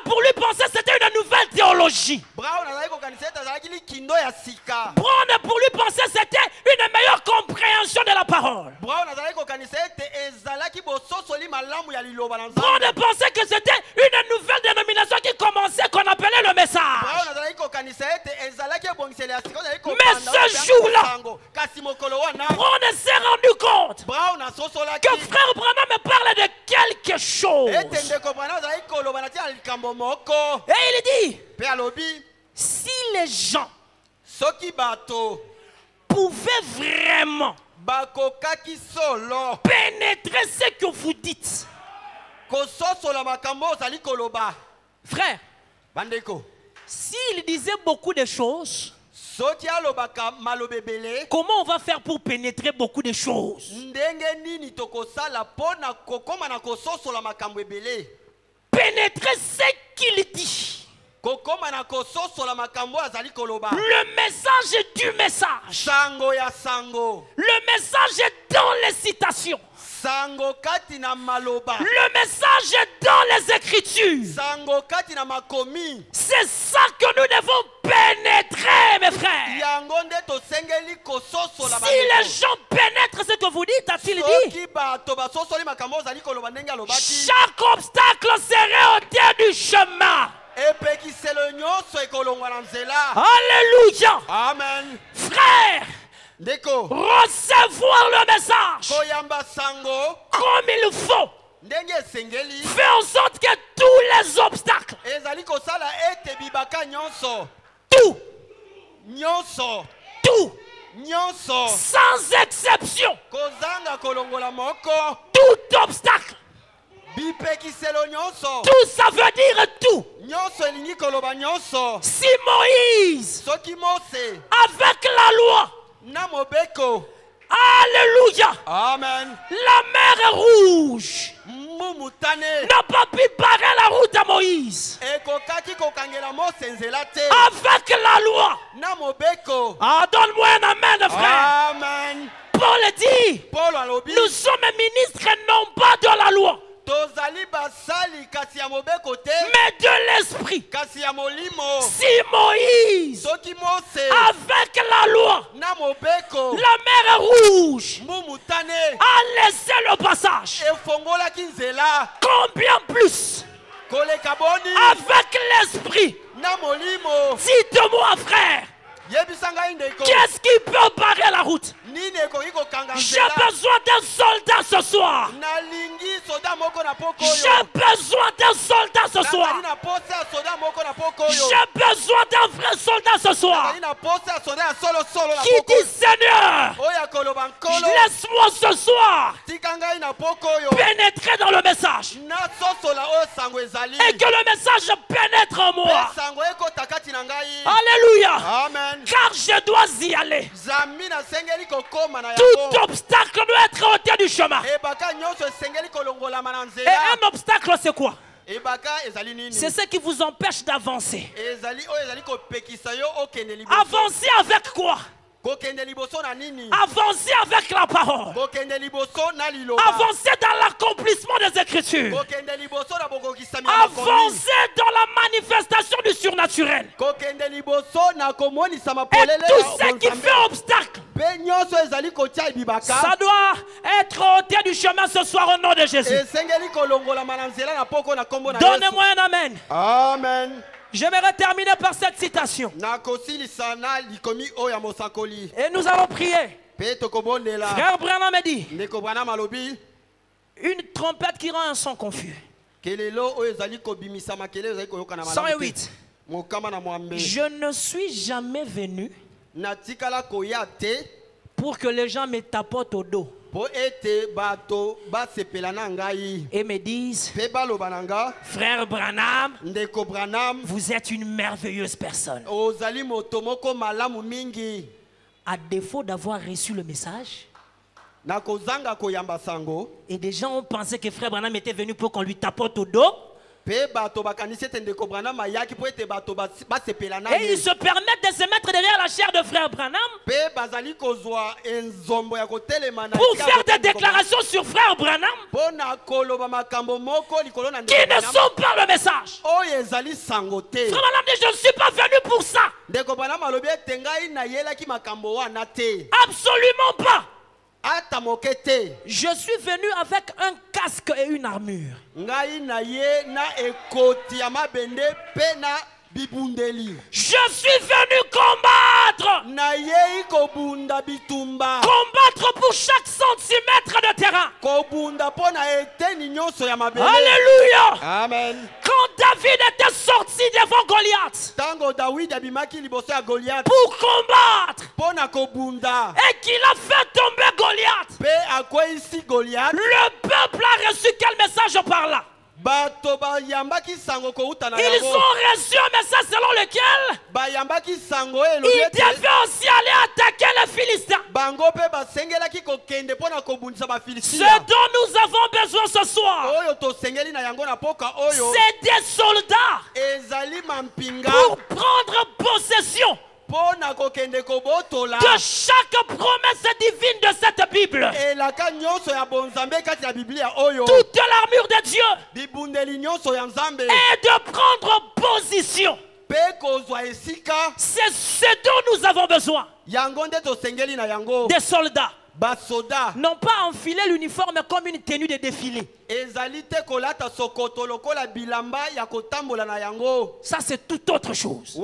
pour lui pensait que c'était une nouvelle théologie. Brown pour lui pensait que c'était une meilleure compréhension de la parole. Brown pensait que c'était une nouvelle dénomination qui commençait, qu'on appelait le message. Mais ce jour-là, Brown s'est rendu compte que frère Branham me parlait de quelque chose. Et il dit, si les gens pouvaient vraiment pénétrer ce que vous dites, frère, s'il disait beaucoup de choses, comment on va faire pour pénétrer beaucoup de choses? Pénétrer ce qu'il dit. Le message du message. Le message est dans les citations. Le message est dans les Écritures. C'est ça que nous devons pénétrer, mes frères. Si les gens pénètrent ce que vous dites, a-t-il dit, chaque obstacle serait ôté du chemin. Alléluia. Amen. Frère, recevoir le message comme il faut. Fais en sorte que tous les obstacles, tout, sans exception, tout obstacle, tout, ça veut dire tout. Si Moïse, avec la loi, alléluia, amen, la mer est rouge, n'a pas pu barrer la route à Moïse. Avec la loi, ah, donne-moi un amen, frère. Amen. Paul dit, nous sommes ministres non pas de la loi, mais de l'esprit. Si Moïse, avec la loi, la mer est rouge, a laissé le passage, combien plus avec l'esprit? Dites-moi, frère, qu'est-ce qui peut barrer la route? J'ai besoin d'un soldat ce soir. J'ai besoin d'un soldat ce soir. J'ai besoin d'un vrai soldat ce soir. Qui dit, Seigneur, laisse-moi ce soir pénétrer dans le message. Et que le message pénètre en moi. Alléluia. Amen. Car je dois y aller. Tout obstacle doit être ôté du chemin. Et un obstacle, c'est quoi? C'est ce qui vous empêche d'avancer. Avancer avec quoi? Avancer avec la parole. Avancer dans l'accomplissement des Écritures. Avancer dans la manifestation du surnaturel. Et tout ce qui fait obstacle Ça doit être ôté du chemin ce soir au nom de Jésus. Donnez-moi un amen. Amen. J'aimerais terminer par cette citation. Et nous allons prier. Frère Branham me dit, une trompette qui rend un son confus. 108. Je ne suis jamais venu pour que les gens me tapotent au dos et me disent, frère Branham, vous êtes une merveilleuse personne. À défaut d'avoir reçu le message, et des gens ont pensé que frère Branham était venu pour qu'on lui tapote au dos, et ils se permettent de se mettre derrière la chair de frère Branham pour faire des déclarations sur frère Branham qui ne sont pas le message. Frère Branham dit, je ne suis pas venu pour ça. Absolument pas. Je suis venu avec un casque et une armure. Je suis venu combattre. Combattre pour chaque centimètre de terrain. Alléluia. Amen. Quand David était sorti devant Goliath pour combattre et qu'il a fait tomber Goliath, le peuple a reçu quel message par là? Ils ont reçu un message selon lequel ils devaient aussi aller attaquer les Philistins. Ce dont nous avons besoin ce soir, c'est des soldats pour prendre possession de chaque promesse divine de cette Bible. Toute l'armure de Dieu est de prendre position. C'est ce dont nous avons besoin. Des soldats n'ont pas enfilé l'uniforme comme une tenue de défilé. Ça, c'est tout autre chose.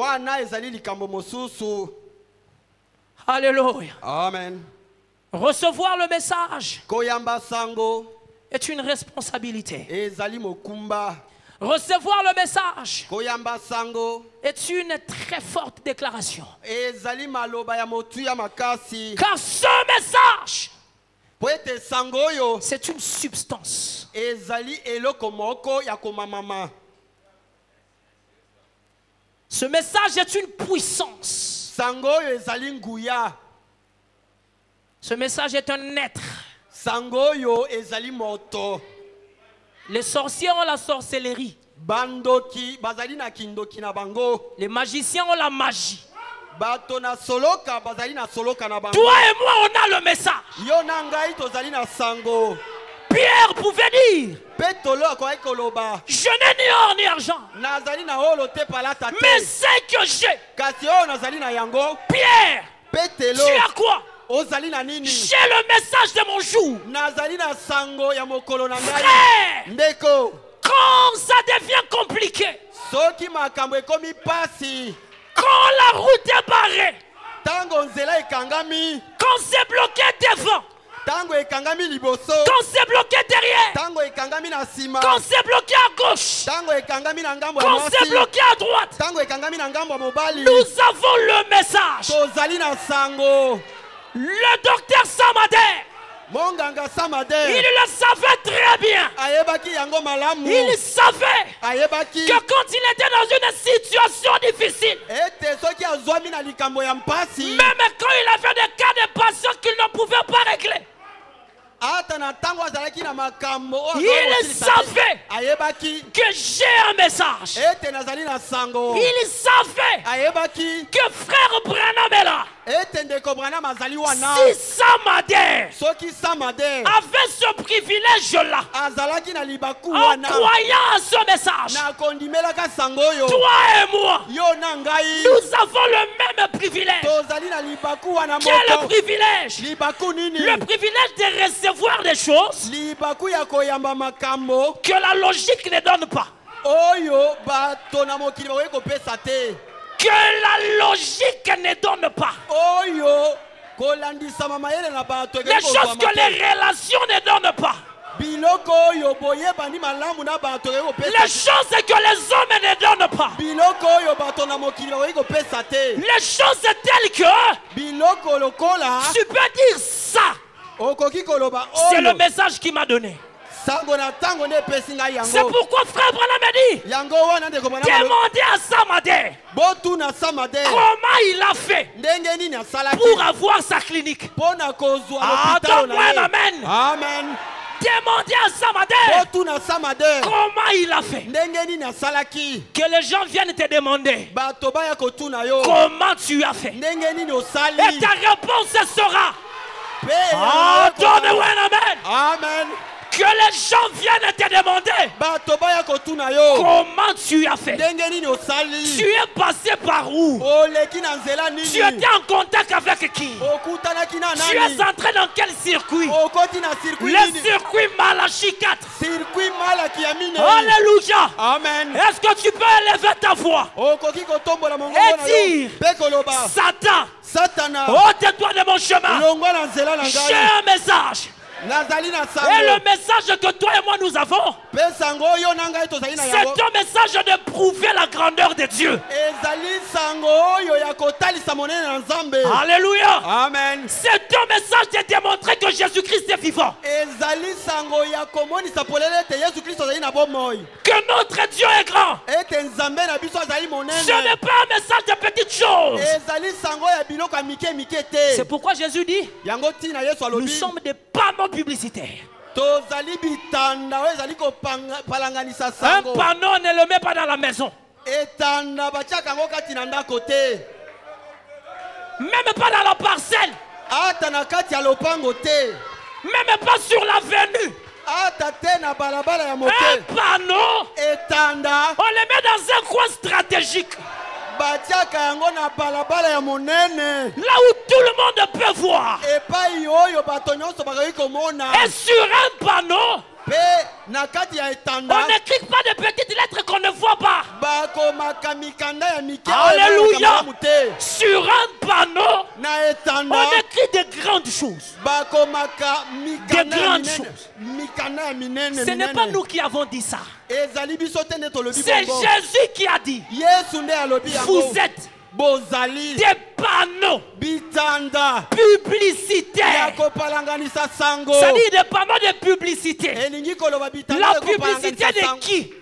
Alléluia. Amen. Recevoir le message est une responsabilité. Recevoir le message est une très forte déclaration. Car ce message, c'est une substance. Ce message est une puissance. Ce message est un être. Les sorciers ont la sorcellerie. Les magiciens ont la magie. Toi et moi, on a le message. Pierre pouvait dire, je n'ai ni or ni argent, mais c'est que j'ai. Pierre, tu as quoi? J'ai le message de mon jour. Frère, quand ça devient compliqué, quand la route est barrée, quand c'est bloqué devant, quand c'est bloqué derrière, quand c'est bloqué à gauche, quand c'est bloqué à droite, nous avons le message. Le docteur Samader, il le savait très bien. Il savait que quand il était dans une situation difficile, même quand il avait des cas de passion qu'il ne pouvait pas régler, il savait que j'ai un message. Il savait que frère Branham est là. Si Samader avait ce privilège-là, en croyant à ce message, toi et moi, nous avons le même même privilège. tozali na libaku wana Quel est le moko. privilège? Libaku nini? Le privilège de recevoir des choses Libaku ya koyamba makambo que la logique ne donne pas. oyo bato na mokili bakoki kopesa te. Que la logique ne donne pas. Oyo kolandisama mayele na bato Les choses que les relations ne donnent pas. biloko oyo boyebani malamu na bato ekoki kopesa Les choses que les hommes ne donnent pas. biloko oyo bato na mokili bakoki kopesa te. Les choses telles que biloko lokola tu peux dire ça. okoki koloba C'est le oyo message qui m'a donné. sango na tango nde epesi ngai C'est yango pourquoi frère Branham a dit, yango wana ndeko bana demandez à Samadé botuna samade comment il a fait ndenge nini asalaki pour avoir sa clinique. mpona kozwa Ah, lopitalo donne-moi na un ye. amen. Amen. Demandez à Samadé botuna samade comment il a fait. ndenge nini asalaki Que les gens viennent te demander bato baya kotuna yo comment tu as fait. ndenge nini Et osali ta réponse sera, mpe ah, donne-moi un amen. amen. Que les gens viennent te demander bato baya kotuna yo comment tu as fait. ndenge nini osali Tu es passé par où? oleki na nzela Tu nini étais en contact avec qui? okutanaki na Tu es nani entré dans quel circuit? okoti na circuit Le nini circuit Malachie 4. circuit malaki ya minei Alléluia. amen. Est-ce que tu peux élever ta voix okoki kotombola mongongo et na yo dire, mpe koloba Satan, satana ôte-toi de mon chemin. longwa na nzela na J'ai ngai un message. nazali na Et sango le message que toi et moi nous avons, mpe sango oyo na ngai tozali na yango c'est un message de prouver la grandeur de Dieu. ezali sango oyo ya kotalisa monene na nzambe Alléluia. amen. C'est un message de démontrer que Jésus-Christ est vivant. ezali sango ya komonisa polele ete yesu kristo azali na bomoi Que notre Dieu est grand. ete nzambe na biso azali Ce monene n'est pas un message de petites choses. ezali sango ya biloko ya mike mike te C'est pourquoi Jésus dit, yango ntina yesu nous alobi sommes des panneaux publicitaires. tozali bitanda oyo ezali kopalanganisa Un sango panneau ne le met pas dans la maison. etanda batiaka yango kati na ndako te Même pas dans la parcelle. ata na kati ya lopango te Même pas sur l'avenue. ata te na balabala ya moke Un panneau, etanda on le met dans un coin stratégique. batiaka yango na balabala ya monene Là où tout le monde peut voir. epai oyo bato nyonso bakoki komona Et sur un panneau, mpe na kati ya on etanda n'écrit pas de petites lettres qu'on ne voit pas. bakomaka mikanda ya mike Alléluia. malamu te Sur un panneau, na etanda on écrit de grandes choses. bakomaka mikanda ya grandes minene choses. mikanda ya minene Ce n'est pas minene nous qui avons dit ça. ezali biso te nde tolobi C'est bongo Jésus qui a dit, yesu nde alobi yango vous êtes bozali des panneaux bitanda ya publicitaires. kopalanganisa sango Ça dit des panneaux de publicité. elingi koloba bitanda La ya publicité kopalanganisa de sango qui?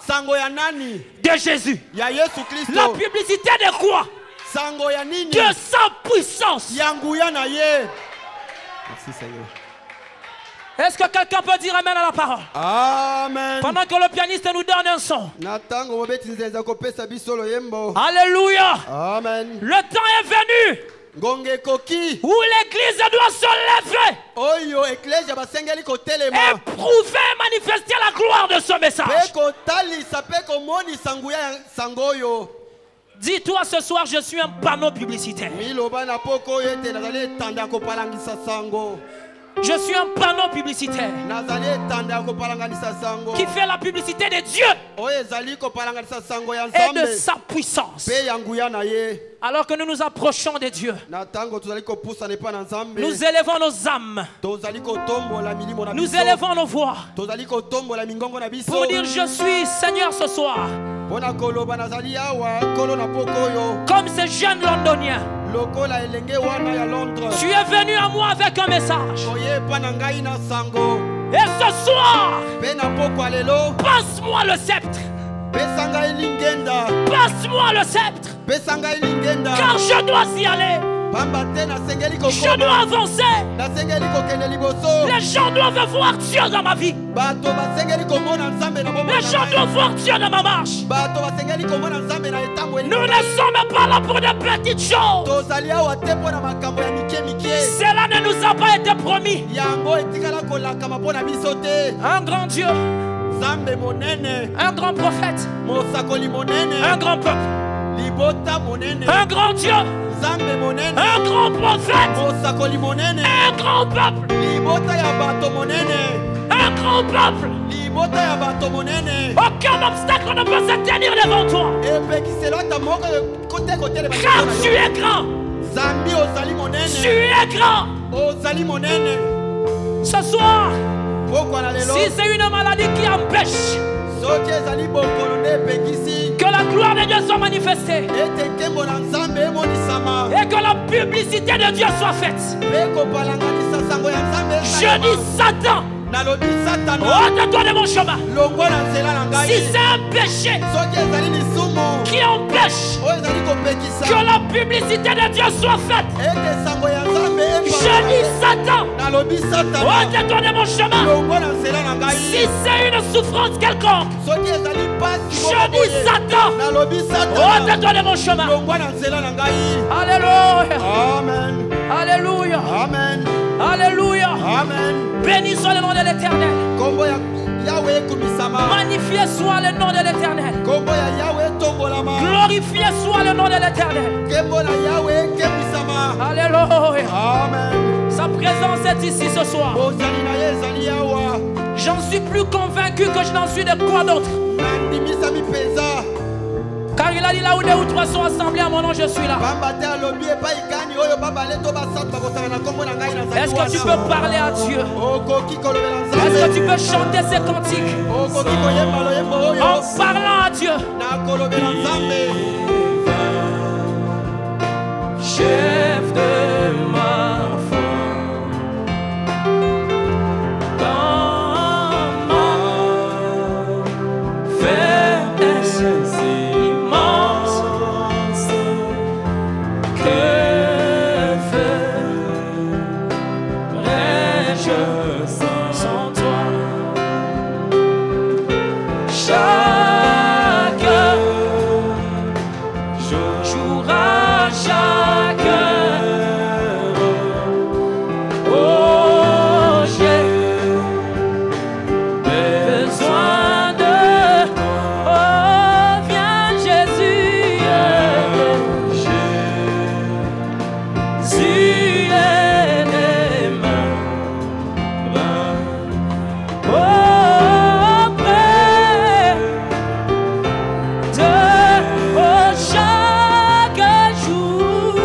sango ya nani De Jésus. ya yesu La kristo publicité de quoi? sango ya nini De sa puissance. ya nguya na ye. Merci Seigneur. Est-ce que quelqu'un peut dire amen à la parole? Amen. Pendant que le pianiste nous donne un son. Na tango mobeti nzenza kopesa biso loyembo. Alléluia. Amen. Le temps est venu Ngonge koki où l'église doit se lever oyo eklesia basengeli kotelema et prouver et manifester la gloire de ce pe message. kotalisa pe komonisa nguya ya sango oyo. Dis-toi ce soir, je suis un panneau publicitaire. Miloba na poko oyo ete nazali etanda ya kopalangisa sango. Je suis un panneau publicitaire Nazali etanda ya kopalanganisa sango. qui fait la publicité de Dieu Oyo ezali kopalanganisa sango ya et de nzambe sa puissance. pe ya nguya na ye. Alors que nous nous approchons de Dieu, Na tango tozali kopusana epa na nzambe. nous élevons nos âmes, Tozali kotombola milimo na nous biso. élevons nos voix Tozali kotombola mingongo na biso. pour dire je suis Seigneur ce soir, Pona koloba nazali awa kolo na poko oyo. comme ces jeunes londoniens. Lokola elenge wana ya Londres. Tu es venu à moi avec un message. Oye pa na ngai na sango. Et ce soir, Pe na poko alelo. passe-moi le sceptre. Pesa ngai lingenda. Passe-moi le sceptre. Pesa ngai lingenda. Car je dois y aller. Pamba te nasengeli Je kokoma. dois avancer. Nasengeli kokende liboso. Les gens doivent voir Dieu dans ma vie. Bato basengeli komona nzambe na bomoi Les na gens ngai. doivent voir Dieu dans ma marche. Bato basengeli komona nzambe na etambo eli. Nous ne sommes pas là pour de petites choses. Tozali awa te pona makambo ya mike mike. Cela ne nous a pas été promis. Yango etikala kolakama pona biso te. Un grand Dieu, Nzambe monene. un grand prophète, Mosakoli monene. un grand peuple. Un grand Dieu. Un grand prophète. Un grand peuple. Un grand peuple. Aucun obstacle ne peut se tenir devant toi. Car tu es grand. Tu es grand. Ce soir, si c'est une maladie qui empêche que la gloire de Dieu soit manifestée et que la publicité de Dieu soit faite, je dis Satan, ôte-toi de mon chemin. Si c'est un péché qui empêche que la publicité de Dieu soit faite, je dis Satan, ôte-toi de mon chemin. Si c'est une souffrance quelconque, je dis Satan, ôte-toi de mon chemin. Alléluia. Amen. Alléluia. Amen. Alléluia. Amen. Béni soit le nom de l'Éternel. Magnifié soit le nom de l'Éternel. Glorifié soit le nom de l'Éternel. Alléluia. Amen. Sa présence est ici ce soir. J'en suis plus convaincu que je n'en suis de quoi d'autre. Car il a dit là où 2 ou 3 sont assemblés à mon nom, je suis là. Est-ce que tu peux parler à Dieu? Est-ce que tu peux chanter ces cantiques en parlant à Dieu? Chef de ma foi, dans ma faiblesse immense, que ferais-je sans toi? Chaque jour à chaque heure, oh, j'ai besoin de, oh, viens Jésus, Jésus est les mains, oh, près de, oh, chaque jour,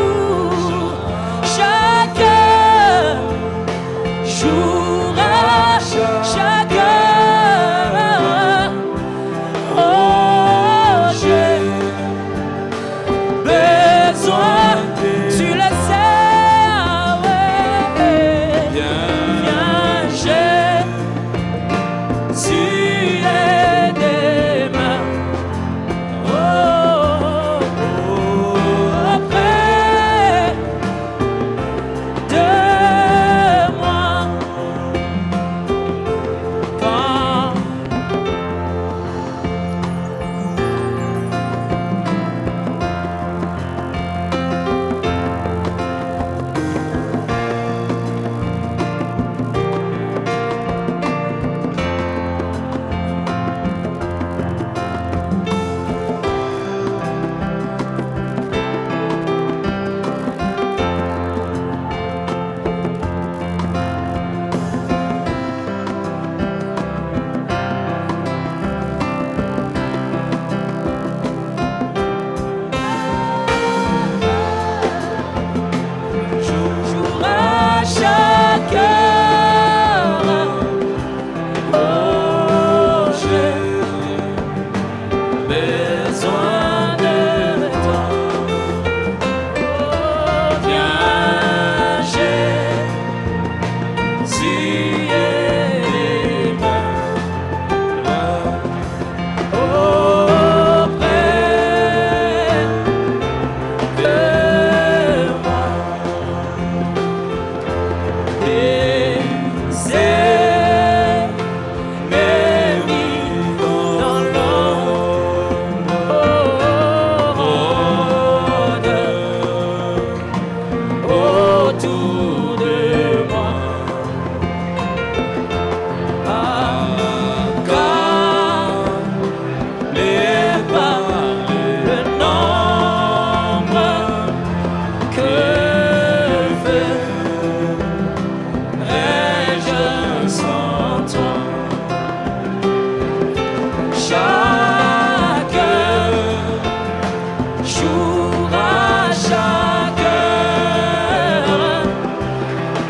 jour à chaque heure.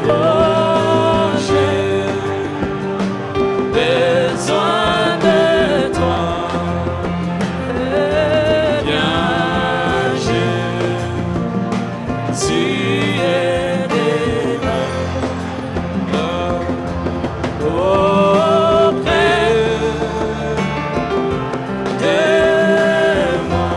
Oh, j'ai besoin de toi. Viens, Jésus, tu es déjà auprès de moi.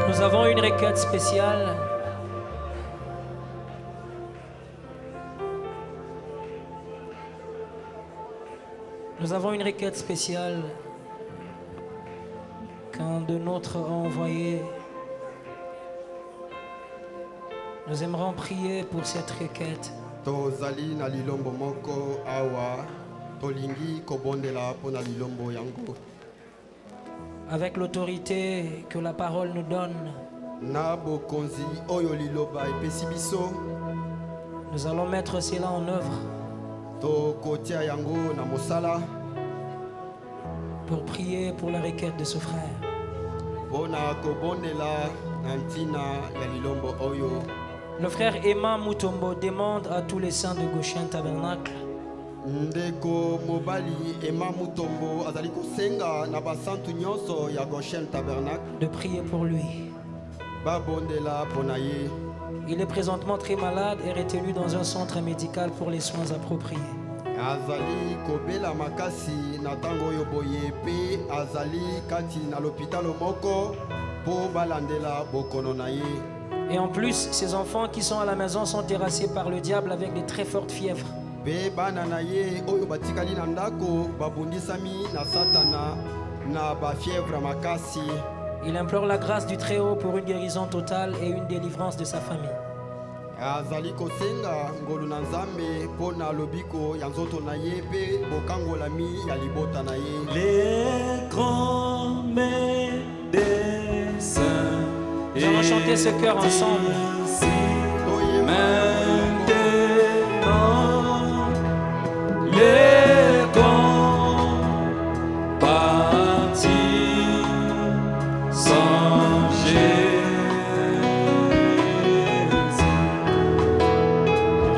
Nous avons une requête spéciale. Nous avons une requête spéciale qu'un de nôtres a envoyé. Nous aimerons prier pour cette requête. Tozali na lilombo moko awa tolingi kobondela pona lilombo yango. Avec l'autorité que la parole nous donne, Na bokonzi oyo liloba epesi biso nous allons mettre cela en œuvre tokotia yango na mosala pour prier pour la requête de ce frère. pona kobondela na ntina ya lilombo oyo. Le frère Emma Mutombo demande à tous les saints de Goshen Tabernacle Ndeko mobali Emma Mutombo azali kosenga na basantu nyonso ya Goshen Tabernacle de prier pour lui. babondela pona ye. Il est présentement très malade et retenu dans un centre médical pour les soins appropriés. Azali kobela makasi na tango oyo boye pe azali kati na l'hôpital moko po balandela bokono na ye. Et en plus, ses enfants qui sont à la maison sont terrassés par le diable avec de très fortes fièvres. Pe bana na ye oyo batikali na ndako babundisami na satana na bafièvre makasi. Il implore la grâce du Très-Haut pour une guérison totale et une délivrance de sa famille. Azali kosenga ngolu na nzambe pona lobiko ya nzoto na ye pe bokangolami ya libota na ye. Les grands médecins. Nous allons chanter ce chœur ensemble. Maintenant, les grands partis sans Jésus,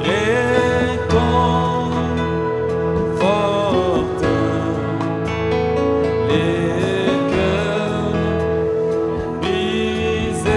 réconforte les cœurs brisés.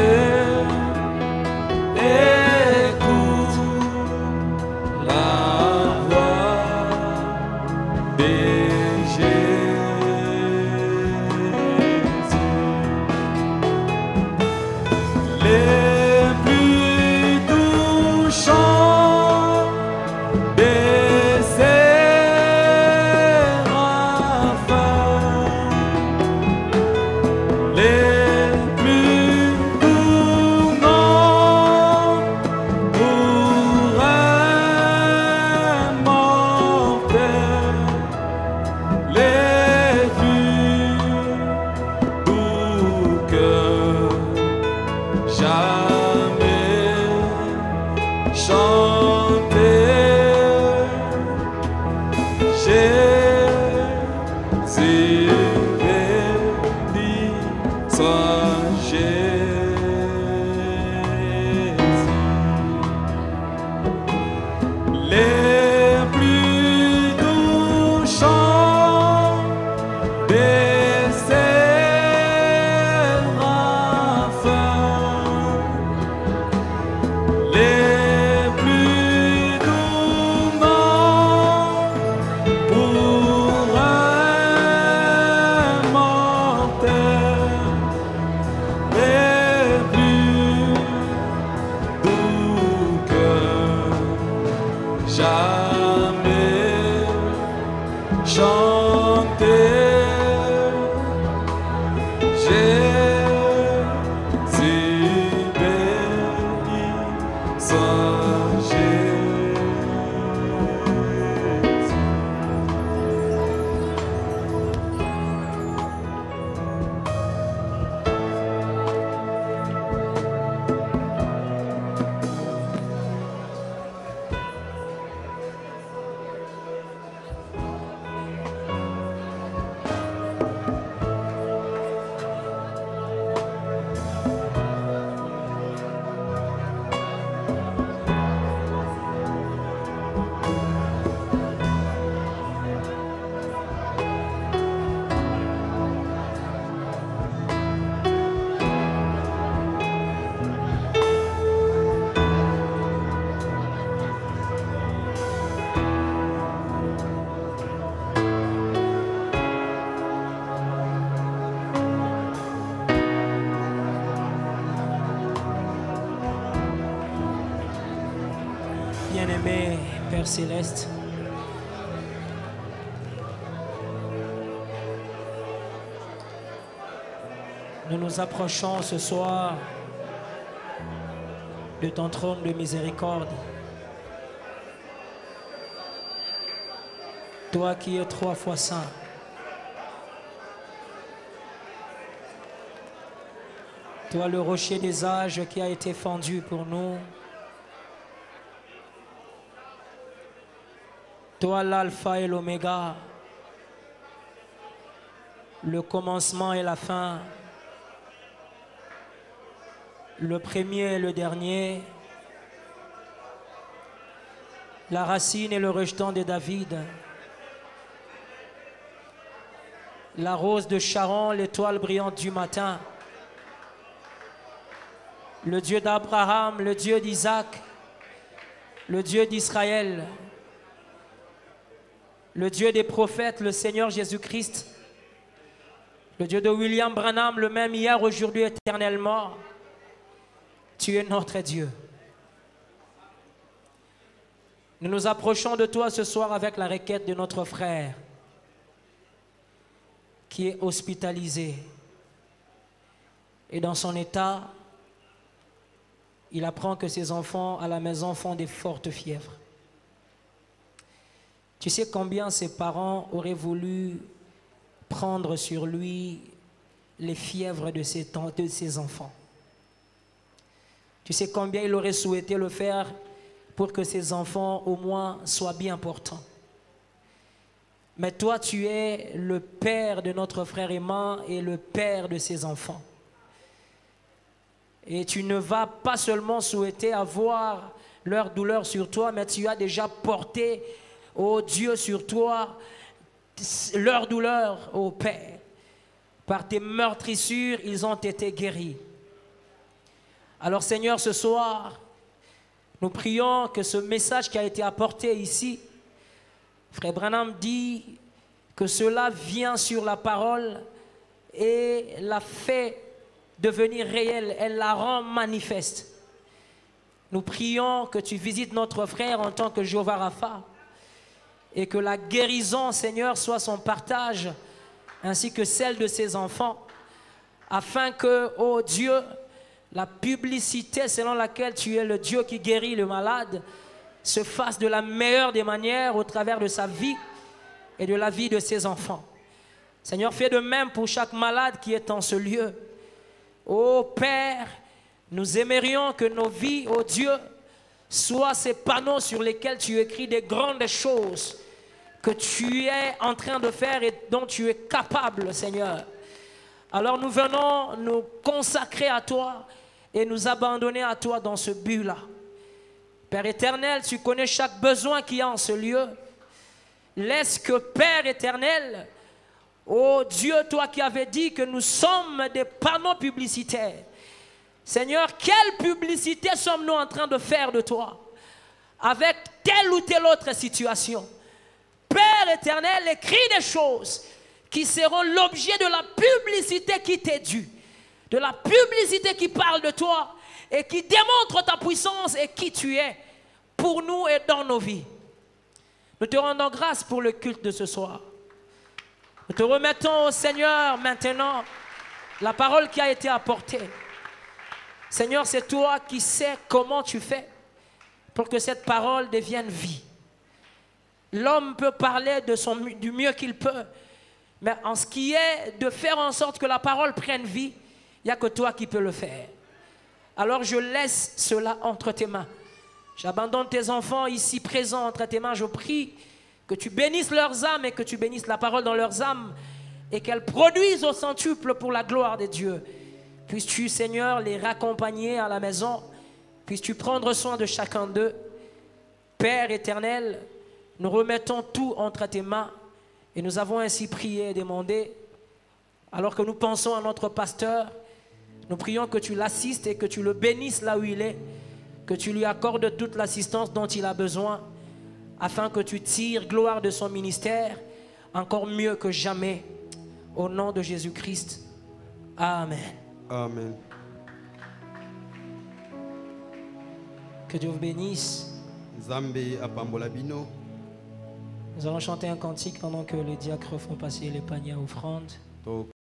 Bien-aimé Père Céleste, nous nous approchons ce soir de ton trône de miséricorde. Toi qui es 3 fois saint, toi le rocher des âges qui a été fendu pour nous, toi l'alpha et l'oméga, le commencement et la fin, le premier et le dernier, la racine et le rejeton de David, la rose de Sharon, l'étoile brillante du matin, le Dieu d'Abraham, le Dieu d'Isaac, le Dieu d'Israël, le Dieu des prophètes, le Seigneur Jésus-Christ, le Dieu de William Branham, le même hier, aujourd'hui, éternellement. Tu es notre Dieu. Nous nous approchons de toi ce soir avec la requête de notre frère qui est hospitalisé. Et dans son état, il apprend que ses enfants à la maison font des fortes fièvres. Tu sais combien ses parents auraient voulu prendre sur lui les fièvres de ses enfants. Tu sais combien il aurait souhaité le faire pour que ses enfants au moins soient bien portants. Mais toi, tu es le père de notre frère Emma et le père de ses enfants. Et tu ne vas pas seulement souhaiter avoir leur douleur sur toi, mais tu as déjà porté, ô Dieu, sur toi leur douleur, ô Père. Par tes meurtrissures, ils ont été guéris. Alors Seigneur, ce soir, nous prions que ce message qui a été apporté ici, Frère Branham dit que cela vient sur la parole et la fait devenir réelle, elle la rend manifeste. Nous prions que tu visites notre frère en tant que Jéhovah Rapha et que la guérison, Seigneur, soit son partage ainsi que celle de ses enfants, afin que, ô Dieu, la publicité selon laquelle tu es le Dieu qui guérit le malade se fasse de la meilleure des manières au travers de sa vie et de la vie de ses enfants. Seigneur, fais de même pour chaque malade qui est en ce lieu. Ô Père, nous aimerions que nos vies, ô Dieu, soient ces panneaux sur lesquels tu écris des grandes choses que tu es en train de faire et dont tu es capable, Seigneur. Alors nous venons nous consacrer à toi et nous abandonner à toi dans ce but-là. Père éternel, tu connais chaque besoin qu'il y a en ce lieu. Laisse que, Père éternel, oh Dieu, toi qui avais dit que nous sommes des panneaux publicitaires, Seigneur, quelle publicité sommes-nous en train de faire de toi avec telle ou telle autre situation? Père éternel, écris des choses qui seront l'objet de la publicité qui t'est due, de la publicité qui parle de toi et qui démontre ta puissance et qui tu es pour nous et dans nos vies. Nous te rendons grâce pour le culte de ce soir. Nous te remettons au Seigneur maintenant la parole qui a été apportée. Seigneur, c'est toi qui sais comment tu fais pour que cette parole devienne vie. L'homme peut parler du mieux qu'il peut, mais en ce qui est de faire en sorte que la parole prenne vie, il n'y a que toi qui peux le faire. Alors je laisse cela entre tes mains. J'abandonne tes enfants ici présents entre tes mains. Je prie que tu bénisses leurs âmes et que tu bénisses la parole dans leurs âmes et qu'elles produisent au centuple pour la gloire de Dieu. Puisses-tu, Seigneur, les raccompagner à la maison. Puisses-tu prendre soin de chacun d'eux. Père éternel, nous remettons tout entre tes mains et nous avons ainsi prié et demandé. Alors que nous pensons à notre pasteur, nous prions que tu l'assistes et que tu le bénisses là où il est, que tu lui accordes toute l'assistance dont il a besoin, afin que tu tires gloire de son ministère encore mieux que jamais. Au nom de Jésus-Christ. Amen. Amen. Que Dieu vous bénisse. Nzambe apambola bino. Nous allons chanter un cantique pendant que les diacres font passer les paniers à offrande.